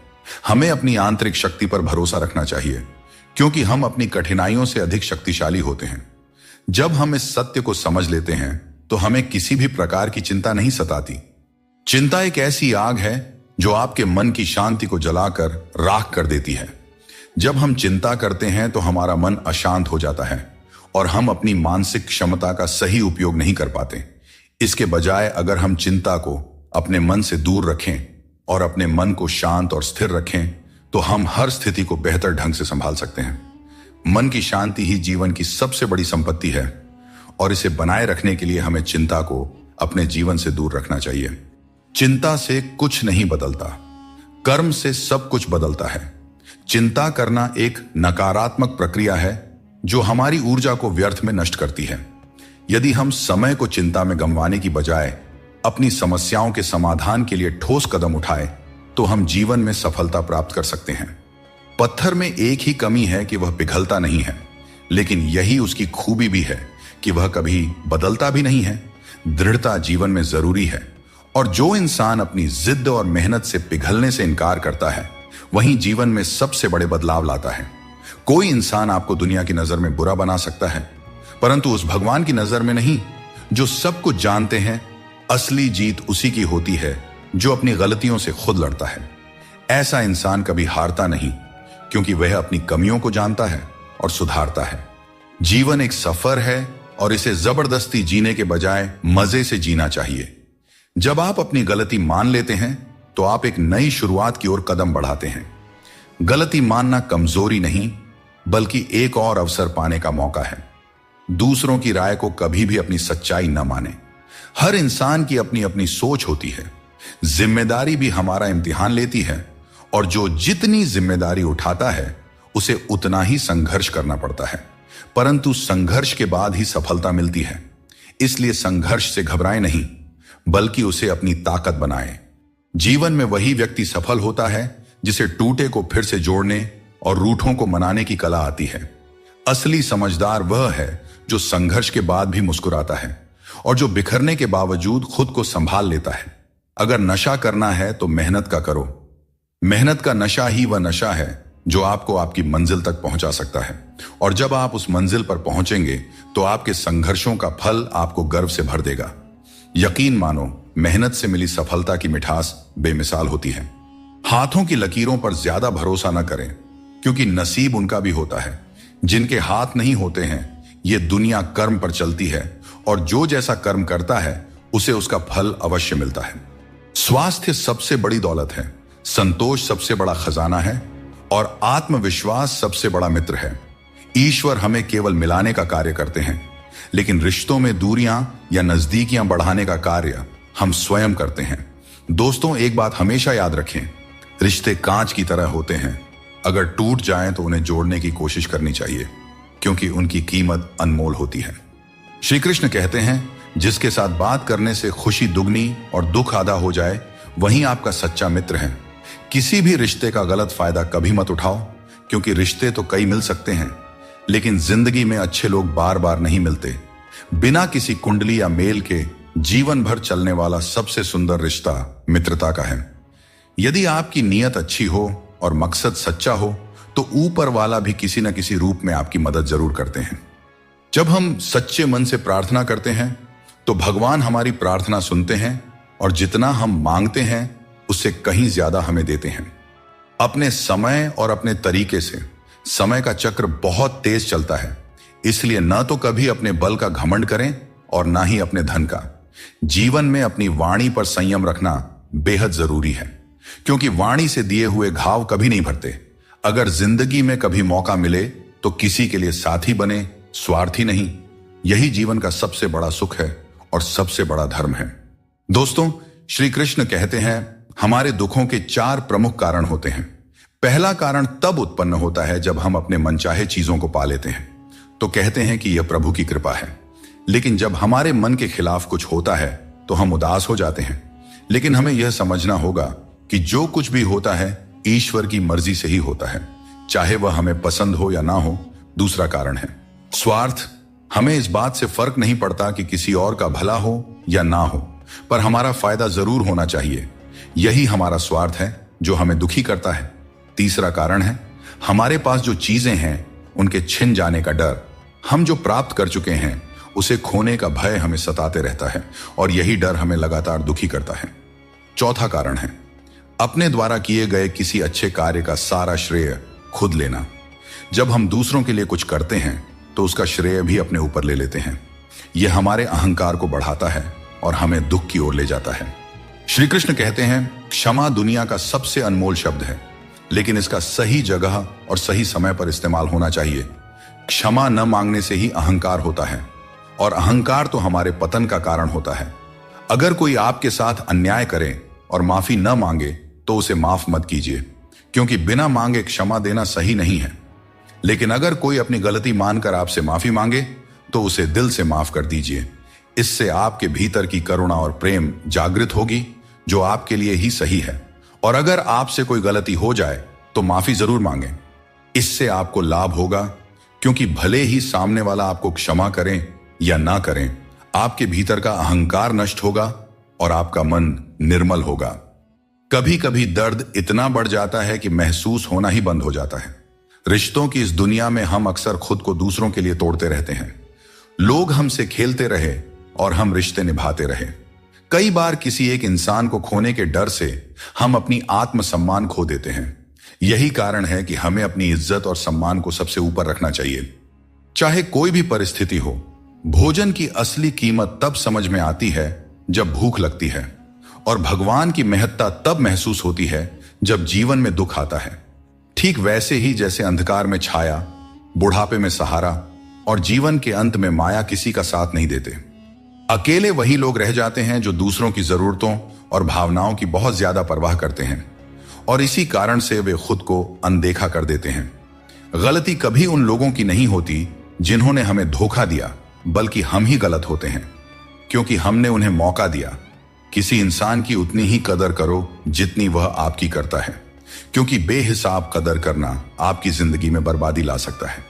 हमें अपनी आंतरिक शक्ति पर भरोसा रखना चाहिए, क्योंकि हम अपनी कठिनाइयों से अधिक शक्तिशाली होते हैं। जब हम इस सत्य को समझ लेते हैं तो हमें किसी भी प्रकार की चिंता नहीं सताती। चिंता एक ऐसी आग है जो आपके मन की शांति को जलाकर राख कर देती है। जब हम चिंता करते हैं तो हमारा मन अशांत हो जाता है और हम अपनी मानसिक क्षमता का सही उपयोग नहीं कर पाते। इसके बजाय अगर हम चिंता को अपने मन से दूर रखें और अपने मन को शांत और स्थिर रखें तो हम हर स्थिति को बेहतर ढंग से संभाल सकते हैं। मन की शांति ही जीवन की सबसे बड़ी संपत्ति है और इसे बनाए रखने के लिए हमें चिंता को अपने जीवन से दूर रखना चाहिए। चिंता से कुछ नहीं बदलता, कर्म से सब कुछ बदलता है। चिंता करना एक नकारात्मक प्रक्रिया है जो हमारी ऊर्जा को व्यर्थ में नष्ट करती है। यदि हम समय को चिंता में गंवाने की बजाय अपनी समस्याओं के समाधान के लिए ठोस कदम उठाए तो हम जीवन में सफलता प्राप्त कर सकते हैं। पत्थर में एक ही कमी है कि वह पिघलता नहीं है, लेकिन यही उसकी खूबी भी है कि वह कभी बदलता भी नहीं है। दृढ़ता जीवन में जरूरी है, और जो इंसान अपनी जिद और मेहनत से पिघलने से इनकार करता है वहीं जीवन में सबसे बड़े बदलाव लाता है। कोई इंसान आपको दुनिया की नजर में बुरा बना सकता है, परंतु उस भगवान की नजर में नहीं जो सब कुछ जानते हैं। असली जीत उसी की होती है जो अपनी गलतियों से खुद लड़ता है। ऐसा इंसान कभी हारता नहीं, क्योंकि वह अपनी कमियों को जानता है और सुधारता है। जीवन एक सफर है और इसे जबरदस्ती जीने के बजाय मजे से जीना चाहिए। जब आप अपनी गलती मान लेते हैं तो आप एक नई शुरुआत की ओर कदम बढ़ाते हैं। गलती मानना कमजोरी नहीं, बल्कि एक और अवसर पाने का मौका है। दूसरों की राय को कभी भी अपनी सच्चाई न माने। हर इंसान की अपनी अपनी सोच होती है। जिम्मेदारी भी हमारा इम्तिहान लेती है और जो जितनी जिम्मेदारी उठाता है उसे उतना ही संघर्ष करना पड़ता है, परंतु संघर्ष के बाद ही सफलता मिलती है। इसलिए संघर्ष से घबराएं नहीं, बल्कि उसे अपनी ताकत बनाएं। जीवन में वही व्यक्ति सफल होता है जिसे टूटे को फिर से जोड़ने और रूठों को मनाने की कला आती है। असली समझदार वह है जो संघर्ष के बाद भी मुस्कुराता है और जो बिखरने के बावजूद खुद को संभाल लेता है। अगर नशा करना है तो मेहनत का करो। मेहनत का नशा ही वह नशा है जो आपको आपकी मंजिल तक पहुंचा सकता है, और जब आप उस मंजिल पर पहुंचेंगे तो आपके संघर्षों का फल आपको गर्व से भर देगा। यकीन मानो, मेहनत से मिली सफलता की मिठास बेमिसाल होती है। हाथों की लकीरों पर ज्यादा भरोसा न करें, क्योंकि नसीब उनका भी होता है। जिनके हाथ नहीं होते हैं, ये दुनिया कर्म पर चलती है और जो जैसा कर्म करता है उसे उसका फल अवश्य मिलता है। स्वास्थ्य सबसे बड़ी दौलत है, संतोष सबसे बड़ा खजाना है और आत्मविश्वास सबसे बड़ा मित्र है। ईश्वर हमें केवल मिलाने का कार्य करते हैं, लेकिन रिश्तों में दूरियां या नजदीकियां बढ़ाने का कार्य हम स्वयं करते हैं। दोस्तों, एक बात हमेशा याद रखें, रिश्ते कांच की तरह होते हैं। अगर टूट जाएं तो उन्हें जोड़ने की कोशिश करनी चाहिए, क्योंकि उनकी कीमत अनमोल होती है। श्री कृष्ण कहते हैं, जिसके साथ बात करने से खुशी दुगनी और दुख आधा हो जाए, वही आपका सच्चा मित्र है। किसी भी रिश्ते का गलत फायदा कभी मत उठाओ, क्योंकि रिश्ते तो कई मिल सकते हैं, लेकिन जिंदगी में अच्छे लोग बार बार नहीं मिलते। बिना किसी कुंडली या मेल के जीवन भर चलने वाला सबसे सुंदर रिश्ता मित्रता का है। यदि आपकी नीयत अच्छी हो और मकसद सच्चा हो, तो ऊपर वाला भी किसी न किसी रूप में आपकी मदद जरूर करते हैं। जब हम सच्चे मन से प्रार्थना करते हैं तो भगवान हमारी प्रार्थना सुनते हैं और जितना हम मांगते हैं उससे कहीं ज्यादा हमें देते हैं। अपने समय और अपने तरीके से समय का चक्र बहुत तेज चलता है, इसलिए न तो कभी अपने बल का घमंड करें और ना ही अपने धन का। जीवन में अपनी वाणी पर संयम रखना बेहद जरूरी है, क्योंकि वाणी से दिए हुए घाव कभी नहीं भरते। अगर जिंदगी में कभी मौका मिले तो किसी के लिए साथी बने, स्वार्थी नहीं। यही जीवन का सबसे बड़ा सुख है और सबसे बड़ा धर्म है। दोस्तों, श्री कृष्ण कहते हैं, हमारे दुखों के 4 प्रमुख कारण होते हैं। पहला कारण तब उत्पन्न होता है जब हम अपने मनचाहे चीजों को पा लेते हैं, तो कहते हैं कि यह प्रभु की कृपा है। लेकिन जब हमारे मन के खिलाफ कुछ होता है तो हम उदास हो जाते हैं। लेकिन हमें यह समझना होगा कि जो कुछ भी होता है ईश्वर की मर्जी से ही होता है, चाहे वह हमें पसंद हो या ना हो। दूसरा कारण है स्वार्थ। हमें इस बात से फर्क नहीं पड़ता कि किसी और का भला हो या ना हो, पर हमारा फायदा जरूर होना चाहिए। यही हमारा स्वार्थ है जो हमें दुखी करता है। तीसरा कारण है हमारे पास जो चीजें हैं उनके छिन जाने का डर। हम जो प्राप्त कर चुके हैं उसे खोने का भय हमें सताते रहता है और यही डर हमें लगातार दुखी करता है। चौथा कारण है अपने द्वारा किए गए किसी अच्छे कार्य का सारा श्रेय खुद लेना। जब हम दूसरों के लिए कुछ करते हैं तो उसका श्रेय भी अपने ऊपर ले लेते हैं। यह हमारे अहंकार को बढ़ाता है और हमें दुख की ओर ले जाता है। श्री कृष्ण कहते हैं, क्षमा दुनिया का सबसे अनमोल शब्द है, लेकिन इसका सही जगह और सही समय पर इस्तेमाल होना चाहिए। क्षमा न मांगने से ही अहंकार होता है और अहंकार तो हमारे पतन का कारण होता है। अगर कोई आपके साथ अन्याय करे और माफी न मांगे तो उसे माफ मत कीजिए, क्योंकि बिना मांगे क्षमा देना सही नहीं है। लेकिन अगर कोई अपनी गलती मानकर आपसे माफी मांगे तो उसे दिल से माफ कर दीजिए। इससे आपके भीतर की करुणा और प्रेम जागृत होगी, जो आपके लिए ही सही है। और अगर आपसे कोई गलती हो जाए तो माफी जरूर मांगें। इससे आपको लाभ होगा, क्योंकि भले ही सामने वाला आपको क्षमा करें या ना करें, आपके भीतर का अहंकार नष्ट होगा और आपका मन निर्मल होगा। कभी कभी दर्द इतना बढ़ जाता है कि महसूस होना ही बंद हो जाता है। रिश्तों की इस दुनिया में हम अक्सर खुद को दूसरों के लिए तोड़ते रहते हैं। लोग हमसे खेलते रहे और हम रिश्ते निभाते रहे। कई बार किसी एक इंसान को खोने के डर से हम अपनी आत्मसम्मान खो देते हैं। यही कारण है कि हमें अपनी इज्जत और सम्मान को सबसे ऊपर रखना चाहिए, चाहे कोई भी परिस्थिति हो। भोजन की असली कीमत तब समझ में आती है जब भूख लगती है, और भगवान की महत्ता तब महसूस होती है जब जीवन में दुख आता है। ठीक वैसे ही जैसे अंधकार में छाया, बुढ़ापे में सहारा और जीवन के अंत में माया किसी का साथ नहीं देते। अकेले वही लोग रह जाते हैं जो दूसरों की जरूरतों और भावनाओं की बहुत ज्यादा परवाह करते हैं, और इसी कारण से वे खुद को अनदेखा कर देते हैं। गलती कभी उन लोगों की नहीं होती जिन्होंने हमें धोखा दिया, बल्कि हम ही गलत होते हैं, क्योंकि हमने उन्हें मौका दिया। किसी इंसान की उतनी ही कदर करो जितनी वह आपकी करता है, क्योंकि बेहिसाब कदर करना आपकी जिंदगी में बर्बादी ला सकता है।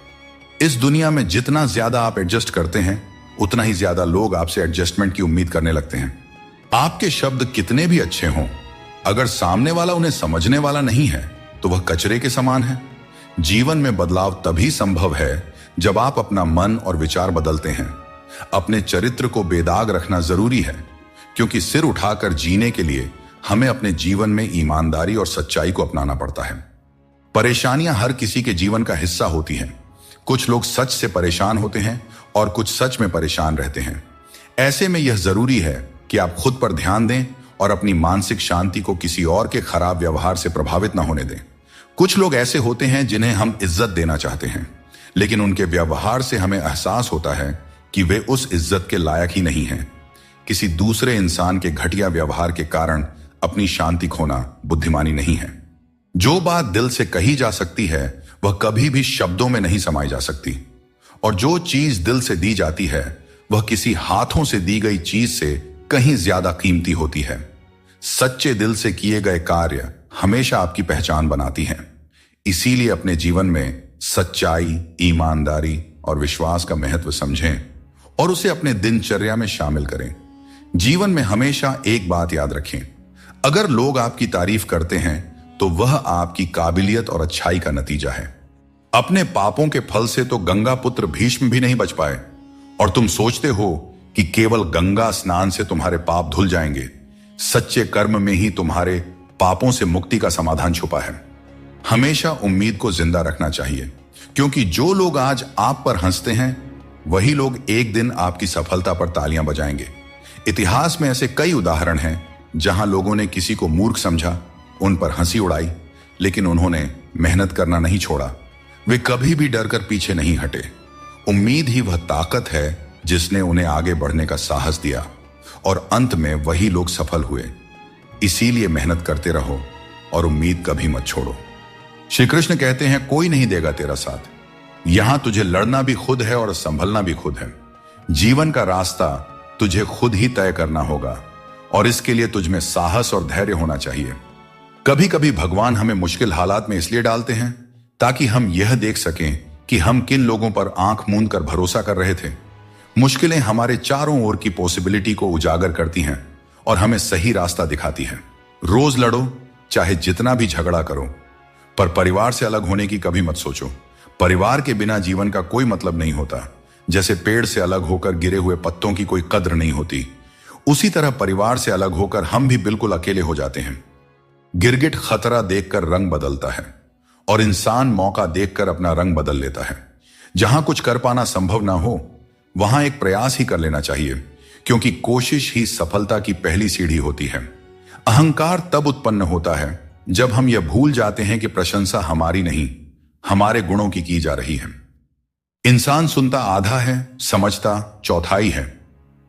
इस दुनिया में जितना ज्यादा आप एडजस्ट करते हैं, उतना ही ज्यादा लोग आपसे एडजस्टमेंट की उम्मीद करने लगते हैं। आपके शब्द कितने भी अच्छे हों, अगर सामने वाला उन्हें समझने वाला नहीं है तो वह कचरे के समान है। जीवन में बदलाव तभी संभव है जब आप अपना मन और विचार बदलते हैं। अपने चरित्र को बेदाग रखना जरूरी है, क्योंकि सिर उठाकर जीने के लिए हमें अपने जीवन में ईमानदारी और सच्चाई को अपनाना पड़ता है। परेशानियां हर किसी के जीवन का हिस्सा होती हैं। कुछ लोग सच से परेशान होते हैं और कुछ सच में परेशान रहते हैं। ऐसे में यह जरूरी है कि आप खुद पर ध्यान दें और अपनी मानसिक शांति को किसी और के खराब व्यवहार से प्रभावित न होने दें। कुछ लोग ऐसे होते हैं जिन्हें हम इज्जत देना चाहते हैं, लेकिन उनके व्यवहार से हमें एहसास होता है कि वे उस इज्जत के लायक ही नहीं हैं। किसी दूसरे इंसान के घटिया व्यवहार के कारण अपनी शांति खोना बुद्धिमानी नहीं है। जो बात दिल से कही जा सकती है वह कभी भी शब्दों में नहीं समाई जा सकती, और जो चीज दिल से दी जाती है वह किसी हाथों से दी गई चीज से कहीं ज्यादा कीमती होती है। सच्चे दिल से किए गए कार्य हमेशा आपकी पहचान बनाती हैं। इसीलिए अपने जीवन में सच्चाई, ईमानदारी और विश्वास का महत्व समझें और उसे अपने दिनचर्या में शामिल करें। जीवन में हमेशा एक बात याद रखें, अगर लोग आपकी तारीफ करते हैं तो वह आपकी काबिलियत और अच्छाई का नतीजा है। अपने पापों के फल से तो गंगा पुत्र भीष्म भी नहीं बच पाए, और तुम सोचते हो कि केवल गंगा स्नान से तुम्हारे पाप धुल जाएंगे। सच्चे कर्म में ही तुम्हारे पापों से मुक्ति का समाधान छुपा है। हमेशा उम्मीद को जिंदा रखना चाहिए, क्योंकि जो लोग आज आप पर हंसते हैं वही लोग एक दिन आपकी सफलता पर तालियां बजाएंगे। इतिहास में ऐसे कई उदाहरण हैं जहां लोगों ने किसी को मूर्ख समझा, उन पर हंसी उड़ाई, लेकिन उन्होंने मेहनत करना नहीं छोड़ा। वे कभी भी डरकर पीछे नहीं हटे। उम्मीद ही वह ताकत है जिसने उन्हें आगे बढ़ने का साहस दिया, और अंत में वही लोग सफल हुए। इसीलिए मेहनत करते रहो और उम्मीद कभी मत छोड़ो। श्री कृष्ण कहते हैं, कोई नहीं देगा तेरा साथ। यहां तुझे लड़ना भी खुद है और संभलना भी खुद है। जीवन का रास्ता तुझे खुद ही तय करना होगा, और इसके लिए तुझ में साहस और धैर्य होना चाहिए। कभी कभी भगवान हमें मुश्किल हालात में इसलिए डालते हैं ताकि हम यह देख सकें कि हम किन लोगों पर आंख मूंद कर भरोसा कर रहे थे। मुश्किलें हमारे चारों ओर की पॉसिबिलिटी को उजागर करती हैं और हमें सही रास्ता दिखाती हैं। रोज लड़ो, चाहे जितना भी झगड़ा करो, पर परिवार से अलग होने की कभी मत सोचो। परिवार के बिना जीवन का कोई मतलब नहीं होता। जैसे पेड़ से अलग होकर गिरे हुए पत्तों की कोई कद्र नहीं होती, उसी तरह परिवार से अलग होकर हम भी बिल्कुल अकेले हो जाते हैं। गिरगिट खतरा देखकर रंग बदलता है, और इंसान मौका देखकर अपना रंग बदल लेता है। जहां कुछ कर पाना संभव ना हो, वहां एक प्रयास ही कर लेना चाहिए, क्योंकि कोशिश ही सफलता की पहली सीढ़ी होती है। अहंकार तब उत्पन्न होता है जब हम यह भूल जाते हैं कि प्रशंसा हमारी नहीं, हमारे गुणों की जा रही है। इंसान सुनता आधा है, समझता चौथाई है,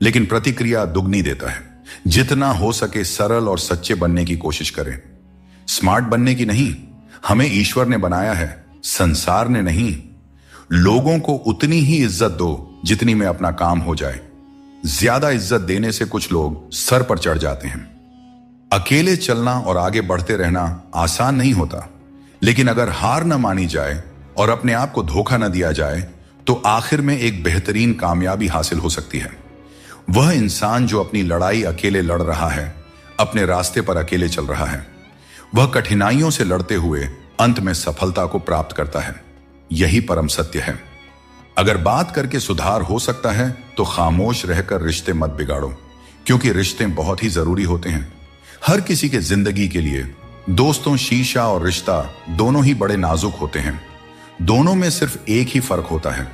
लेकिन प्रतिक्रिया दुगनी देता है। जितना हो सके सरल और सच्चे बनने की कोशिश करें। स्मार्ट बनने की नहीं, हमें ईश्वर ने बनाया है, संसार ने नहीं। लोगों को उतनी ही इज्जत दो जितनी में अपना काम हो जाए। ज्यादा इज्जत देने से कुछ लोग सर पर चढ़ जाते हैं। अकेले चलना और आगे बढ़ते रहना आसान नहीं होता, लेकिन अगर हार न मानी जाए और अपने आप को धोखा न दिया जाए तो आखिर में एक बेहतरीन कामयाबी हासिल हो सकती है। वह इंसान जो अपनी लड़ाई अकेले लड़ रहा है, अपने रास्ते पर अकेले चल रहा है, वह कठिनाइयों से लड़ते हुए अंत में सफलता को प्राप्त करता है। यही परम सत्य है। अगर बात करके सुधार हो सकता है तो खामोश रहकर रिश्ते मत बिगाड़ो, क्योंकि रिश्ते बहुत ही जरूरी होते हैं। हर किसी के जिंदगी के लिए दोस्तों, शीशा और रिश्ता दोनों ही बड़े नाजुक होते हैं। दोनों में सिर्फ एक ही फर्क होता है,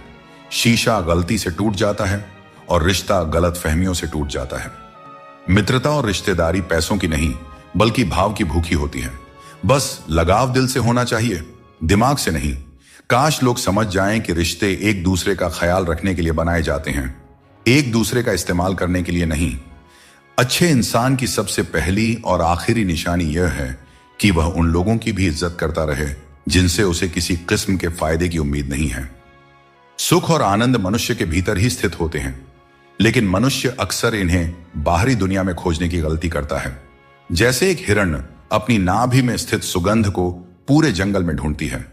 शीशा गलती से टूट जाता है और रिश्ता गलत फहमियों से टूट जाता है। मित्रता और रिश्तेदारी पैसों की नहीं बल्कि भाव की भूखी होती है। बस लगाव दिल से होना चाहिए, दिमाग से नहीं। काश लोग समझ जाएं कि रिश्ते एक दूसरे का ख्याल रखने के लिए बनाए जाते हैं, एक दूसरे का इस्तेमाल करने के लिए नहीं। अच्छे इंसान की सबसे पहली और आखिरी निशानी यह है कि वह उन लोगों की भी इज्जत करता रहे जिनसे उसे किसी किस्म के फायदे की उम्मीद नहीं है। सुख और आनंद मनुष्य के भीतर ही स्थित होते हैं, लेकिन मनुष्य अक्सर इन्हें बाहरी दुनिया में खोजने की गलती करता है। जैसे एक हिरण अपनी नाभि में स्थित सुगंध को पूरे जंगल में ढूंढती है,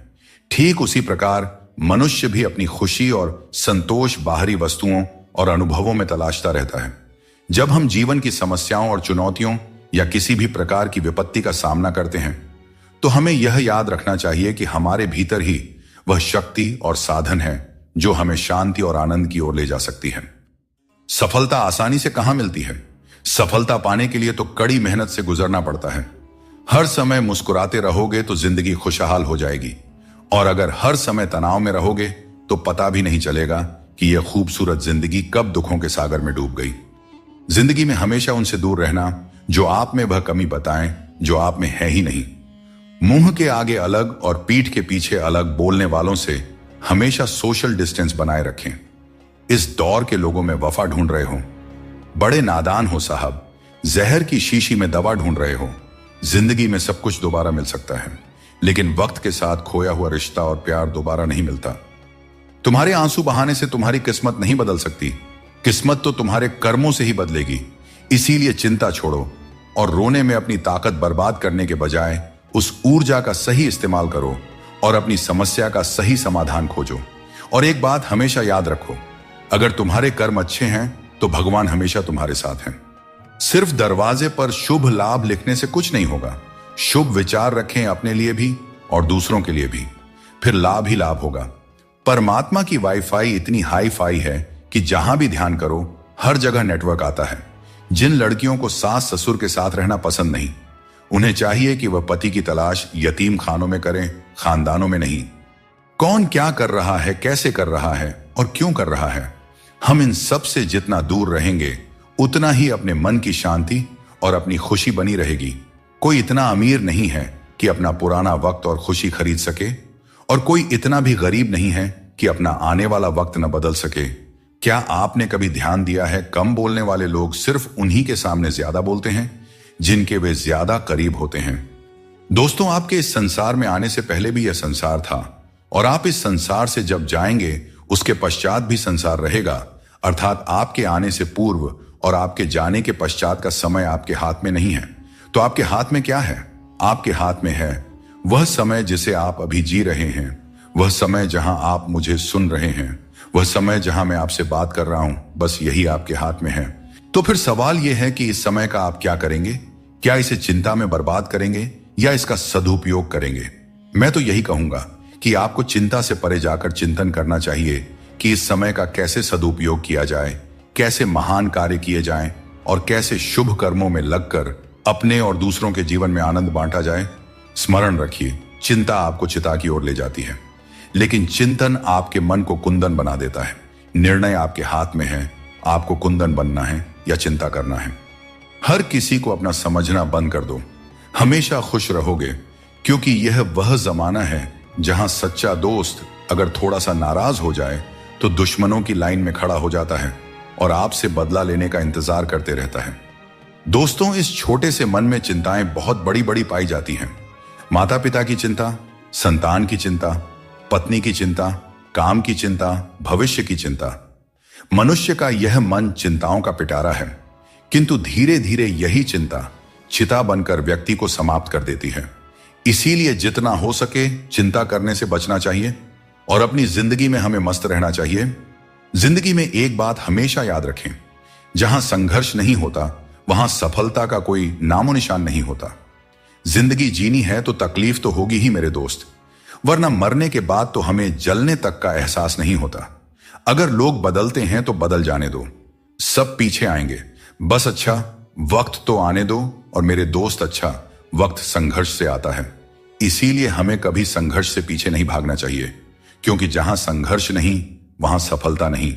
ठीक उसी प्रकार मनुष्य भी अपनी खुशी और संतोष बाहरी वस्तुओं और अनुभवों में तलाशता रहता है। जब हम जीवन की समस्याओं और चुनौतियों या किसी भी प्रकार की विपत्ति का सामना करते हैं, तो हमें यह याद रखना चाहिए कि हमारे भीतर ही वह शक्ति और साधन है जो हमें शांति और आनंद की ओर ले जा सकती है। सफलता आसानी से कहां मिलती है? सफलता पाने के लिए तो कड़ी मेहनत से गुजरना पड़ता है। हर समय मुस्कुराते रहोगे तो जिंदगी खुशहाल हो जाएगी, और अगर हर समय तनाव में रहोगे तो पता भी नहीं चलेगा कि यह खूबसूरत जिंदगी कब दुखों के सागर में डूब गई। जिंदगी में हमेशा उनसे दूर रहना जो आप में वह कमी बताएं जो आप में है ही नहीं। मुंह के आगे अलग और पीठ के पीछे अलग बोलने वालों से हमेशा सोशल डिस्टेंस बनाए रखें। इस दौर के लोगों में वफा ढूंढ रहे हो, बड़े नादान हो साहब। जहर की शीशी में दवा ढूंढ रहे हो। जिंदगी में सब कुछ दोबारा मिल सकता है, लेकिन वक्त के साथ खोया हुआ रिश्ता और प्यार दोबारा नहीं मिलता। तुम्हारे आंसू बहाने से तुम्हारी किस्मत नहीं बदल सकती। किस्मत तो तुम्हारे कर्मों से ही बदलेगी। इसीलिए चिंता छोड़ो और रोने में अपनी ताकत बर्बाद करने के बजाय उस ऊर्जा का सही इस्तेमाल करो और अपनी समस्या का सही समाधान खोजो। और एक बात हमेशा याद रखो, अगर तुम्हारे कर्म अच्छे हैं तो भगवान हमेशा तुम्हारे साथ हैं। सिर्फ दरवाजे पर शुभ लाभ लिखने से कुछ नहीं होगा। शुभ विचार रखें अपने लिए भी और दूसरों के लिए भी, फिर लाभ ही लाभ होगा। परमात्मा की वाईफाई इतनी हाई फाई है कि जहां भी ध्यान करो हर जगह नेटवर्क आता है। जिन लड़कियों को सास ससुर के साथ रहना पसंद नहीं, उन्हें चाहिए कि वह पति की तलाश यतीम खानों में करें, खानदानों में नहीं। कौन क्या कर रहा है, कैसे कर रहा है और क्यों कर रहा है, हम इन सब से जितना दूर रहेंगे उतना ही अपने मन की शांति और अपनी खुशी बनी रहेगी। कोई इतना अमीर नहीं है कि अपना पुराना वक्त और खुशी खरीद सके, और कोई इतना भी गरीब नहीं है कि अपना आने वाला वक्त न बदल सके। क्या आपने कभी ध्यान दिया है, कम बोलने वाले लोग सिर्फ उन्हीं के सामने ज्यादा बोलते हैं जिनके वे ज्यादा करीब होते हैं। दोस्तों, आपके इस संसार में आने से पहले भी यह संसार था, और आप इस संसार से जब जाएंगे उसके पश्चात भी संसार रहेगा। अर्थात आपके आने से पूर्व और आपके जाने के पश्चात का समय आपके हाथ में नहीं है। तो आपके हाथ में क्या है? आपके हाथ में है वह समय जिसे आप अभी जी रहे हैं, वह समय जहां आप मुझे सुन रहे हैं, वह समय जहां मैं आपसे बात कर रहा हूं। बस यही आपके हाथ में है। तो फिर सवाल यह है कि इस समय का आप क्या करेंगे? क्या इसे चिंता में बर्बाद करेंगे या इसका सदुपयोग करेंगे? मैं तो यही कहूंगा कि आपको चिंता से परे जाकर चिंतन करना चाहिए कि इस समय का कैसे सदुपयोग किया जाए, कैसे महान कार्य किए जाएं और कैसे शुभ कर्मों में लगकर अपने और दूसरों के जीवन में आनंद बांटा जाए। स्मरण रखिए, चिंता आपको चिता की ओर ले जाती है, लेकिन चिंतन आपके मन को कुंदन बना देता है। निर्णय आपके हाथ में है, आपको कुंदन बनना है या चिंता करना है। हर किसी को अपना समझना बंद कर दो, हमेशा खुश रहोगे, क्योंकि यह वह जमाना है जहां सच्चा दोस्त अगर थोड़ा सा नाराज हो जाए तो दुश्मनों की लाइन में खड़ा हो जाता है और आपसे बदला लेने का इंतजार करते रहता है। दोस्तों, इस छोटे से मन में चिंताएं बहुत बड़ी बड़ी पाई जाती हैं। माता पिता की चिंता, संतान की चिंता, पत्नी की चिंता, काम की चिंता, भविष्य की चिंता। मनुष्य का यह मन चिंताओं का पिटारा है, किंतु धीरे धीरे यही चिंता चिता बनकर व्यक्ति को समाप्त कर देती है। इसीलिए जितना हो सके चिंता करने से बचना चाहिए और अपनी जिंदगी में हमें मस्त रहना चाहिए। जिंदगी में एक बात हमेशा याद रखें, जहां संघर्ष नहीं होता वहां सफलता का कोई नामो निशान नहीं होता। जिंदगी जीनी है तो तकलीफ तो होगी ही मेरे दोस्त, वरना मरने के बाद तो हमें जलने तक का एहसास नहीं होता। अगर लोग बदलते हैं तो बदल जाने दो, सब पीछे आएंगे। बस अच्छा वक्त तो आने दो, और मेरे दोस्त अच्छा वक्त संघर्ष से आता है। इसीलिए हमें कभी संघर्ष से पीछे नहीं भागना चाहिए, क्योंकि जहां संघर्ष नहीं वहां सफलता नहीं।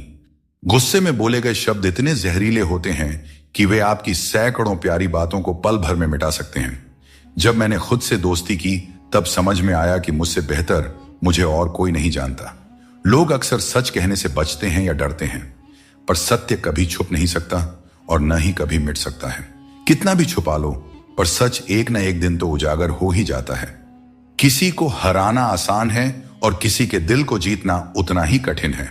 गुस्से में बोले गए शब्द इतने जहरीले होते हैं कि वे आपकी सैकड़ों प्यारी बातों को पल भर में मिटा सकते हैं। जब मैंने खुद से दोस्ती की तब समझ में आया कि मुझसे बेहतर मुझे और कोई नहीं जानता। लोग अक्सर सच कहने से बचते हैं या डरते हैं, पर सत्य कभी छुप नहीं सकता और न ही कभी मिट सकता है। कितना भी छुपा लो, पर सच एक न एक दिन तो उजागर हो ही जाता है। किसी को हराना आसान है और किसी के दिल को जीतना उतना ही कठिन है।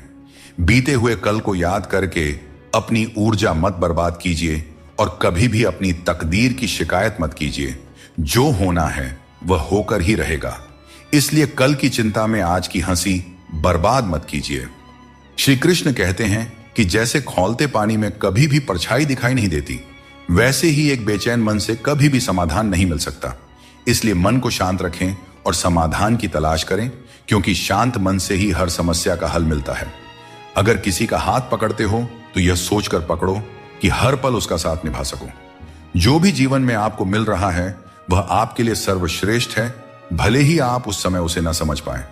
बीते हुए कल को याद करके अपनी ऊर्जा मत बर्बाद कीजिए और कभी भी अपनी तकदीर की शिकायत मत कीजिए। जो होना है वह होकर ही रहेगा, इसलिए कल की चिंता में आज की हंसी बर्बाद मत कीजिए। श्री कृष्ण कहते हैं कि जैसे खौलते पानी में कभी भी परछाई दिखाई नहीं देती, वैसे ही एक बेचैन मन से कभी भी समाधान नहीं मिल सकता। इसलिए मन को शांत रखें और समाधान की तलाश करें, क्योंकि शांत मन से ही हर समस्या का हल मिलता है। अगर किसी का हाथ पकड़ते हो तो यह सोचकर पकड़ो कि हर पल उसका साथ निभा सको। जो भी जीवन में आपको मिल रहा है वह आपके लिए सर्वश्रेष्ठ है, भले ही आप उस समय उसे न समझ पाए।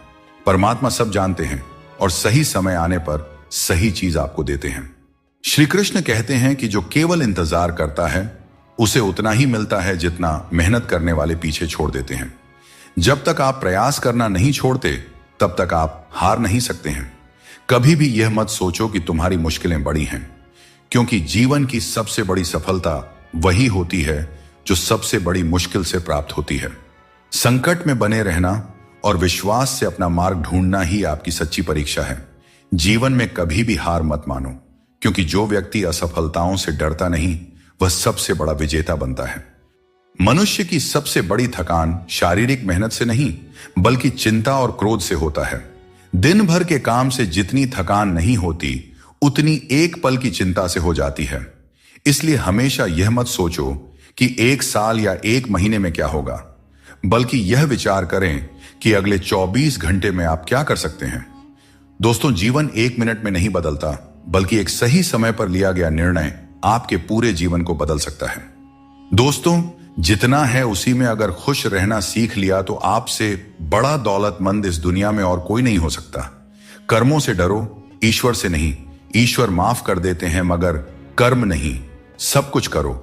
परमात्मा सब जानते हैं और सही समय आने पर सही चीज आपको देते हैं। श्री कृष्ण कहते हैं कि जो केवल इंतजार करता है उसे उतना ही मिलता है जितना मेहनत करने वाले पीछे छोड़ देते हैं। जब तक आप प्रयास करना नहीं छोड़ते तब तक आप हार नहीं सकते हैं। कभी भी यह मत सोचो कि तुम्हारी मुश्किलें बड़ी हैं, क्योंकि जीवन की सबसे बड़ी सफलता वही होती है जो सबसे बड़ी मुश्किल से प्राप्त होती है। संकट में बने रहना और विश्वास से अपना मार्ग ढूंढना ही आपकी सच्ची परीक्षा है। जीवन में कभी भी हार मत मानो, क्योंकि जो व्यक्ति असफलताओं से डरता नहीं वह सबसे बड़ा विजेता बनता है। मनुष्य की सबसे बड़ी थकान शारीरिक मेहनत से नहीं बल्कि चिंता और क्रोध से होता है। दिन भर के काम से जितनी थकान नहीं होती उतनी एक पल की चिंता से हो जाती है। इसलिए हमेशा यह मत सोचो कि एक साल या एक महीने में क्या होगा, बल्कि यह विचार करें कि अगले 24 घंटे में आप क्या कर सकते हैं। दोस्तों, जीवन एक मिनट में नहीं बदलता, बल्कि एक सही समय पर लिया गया निर्णय आपके पूरे जीवन को बदल सकता है। दोस्तों, जितना है उसी में अगर खुश रहना सीख लिया तो आपसे बड़ा दौलतमंद इस दुनिया में और कोई नहीं हो सकता। कर्मों से डरो, ईश्वर से नहीं। ईश्वर माफ कर देते हैं मगर कर्म नहीं। सब कुछ करो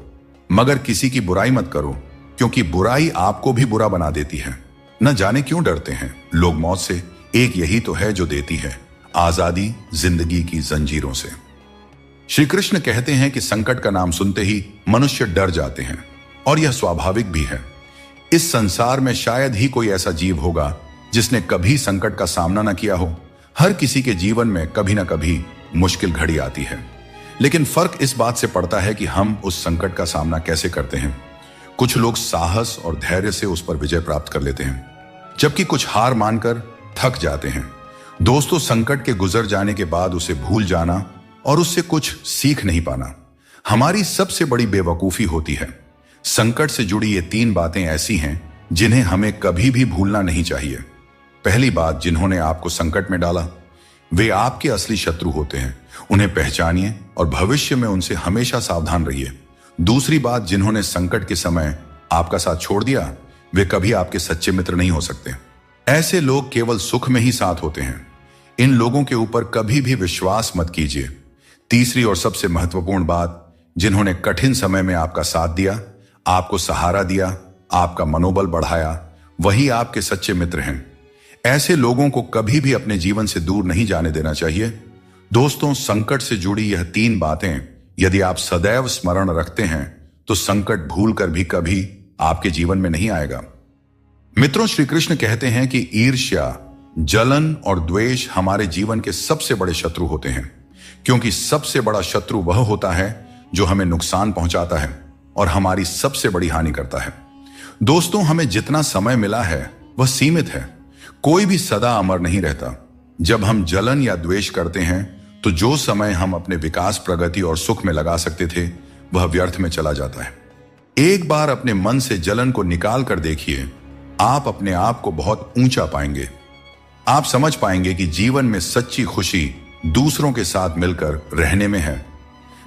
मगर किसी की बुराई मत करो, क्योंकि बुराई आपको भी बुरा बना देती है। न जाने क्यों डरते हैं लोग मौत से। एक यही तो है जो देती है आजादी जिंदगी की जंजीरों से। श्री कृष्ण कहते हैं कि संकट का नाम सुनते ही मनुष्य डर जाते हैं, और यह स्वाभाविक भी है। इस संसार में शायद ही कोई ऐसा जीव होगा जिसने कभी संकट का सामना न किया हो। हर किसी के जीवन में कभी ना कभी मुश्किल घड़ी आती है, लेकिन फर्क इस बात से पड़ता है कि हम उस संकट का सामना कैसे करते हैं। कुछ लोग साहस और धैर्य से उस पर विजय प्राप्त कर लेते हैं, जबकि कुछ हार मानकर थक जाते हैं। दोस्तों, संकट के गुजर जाने के बाद उसे भूल जाना और उससे कुछ सीख नहीं पाना हमारी सबसे बड़ी बेवकूफी होती है। संकट से जुड़ी ये 3 बातें ऐसी हैं जिन्हें हमें कभी भी भूलना नहीं चाहिए। पहली बात, जिन्होंने आपको संकट में डाला वे आपके असली शत्रु होते हैं। उन्हें पहचानिए और भविष्य में उनसे हमेशा सावधान रहिए। दूसरी बात, जिन्होंने संकट के समय आपका साथ छोड़ दिया वे कभी आपके सच्चे मित्र नहीं हो सकते। ऐसे लोग केवल सुख में ही साथ होते हैं। इन लोगों के ऊपर कभी भी विश्वास मत कीजिए। तीसरी और सबसे महत्वपूर्ण बात, जिन्होंने कठिन समय में आपका साथ दिया, आपको सहारा दिया, आपका मनोबल बढ़ाया, वही आपके सच्चे मित्र हैं। ऐसे लोगों को कभी भी अपने जीवन से दूर नहीं जाने देना चाहिए। दोस्तों, संकट से जुड़ी यह 3 बातें यदि आप सदैव स्मरण रखते हैं तो संकट भूलकर भी कभी आपके जीवन में नहीं आएगा। मित्रों, श्री कृष्ण कहते हैं कि ईर्ष्या, जलन और द्वेष हमारे जीवन के सबसे बड़े शत्रु होते हैं, क्योंकि सबसे बड़ा शत्रु वह होता है जो हमें नुकसान पहुंचाता है और हमारी सबसे बड़ी हानि करता है। दोस्तों, हमें जितना समय मिला है वह सीमित है। कोई भी सदा अमर नहीं रहता। जब हम जलन या द्वेष करते हैं तो जो समय हम अपने विकास, प्रगति और सुख में लगा सकते थे वह व्यर्थ में चला जाता है। एक बार अपने मन से जलन को निकाल कर देखिए, आप अपने आप को बहुत ऊंचा पाएंगे। आप समझ पाएंगे कि जीवन में सच्ची खुशी दूसरों के साथ मिलकर रहने में है,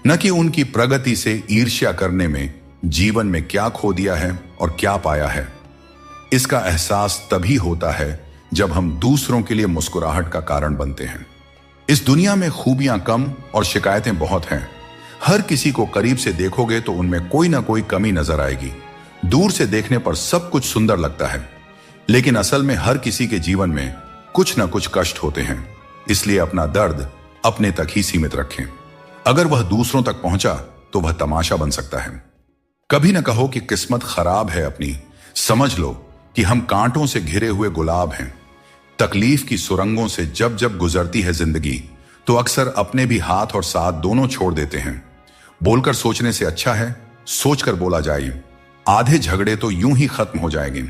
न कि उनकी प्रगति से ईर्ष्या करने में। जीवन में क्या खो दिया है और क्या पाया है, इसका एहसास तभी होता है जब हम दूसरों के लिए मुस्कुराहट का कारण बनते हैं। इस दुनिया में खूबियां कम और शिकायतें बहुत हैं। हर किसी को करीब से देखोगे तो उनमें कोई ना कोई कमी नजर आएगी। दूर से देखने पर सब कुछ सुंदर लगता है, लेकिन असल में हर किसी के जीवन में कुछ न कुछ कष्ट होते हैं, इसलिए अपना दर्द अपने तक ही सीमित रखें। अगर वह दूसरों तक पहुंचा तो वह तमाशा बन सकता है। कभी न कहो कि किस्मत खराब है अपनी, समझ लो कि हम कांटों से घिरे हुए गुलाब हैं। तकलीफ की सुरंगों से जब जब गुजरती है जिंदगी तो अक्सर अपने भी हाथ और साथ दोनों छोड़ देते हैं। बोलकर सोचने से अच्छा है सोचकर बोला जाए। आधे झगड़े तो यूं ही खत्म हो जाएंगे।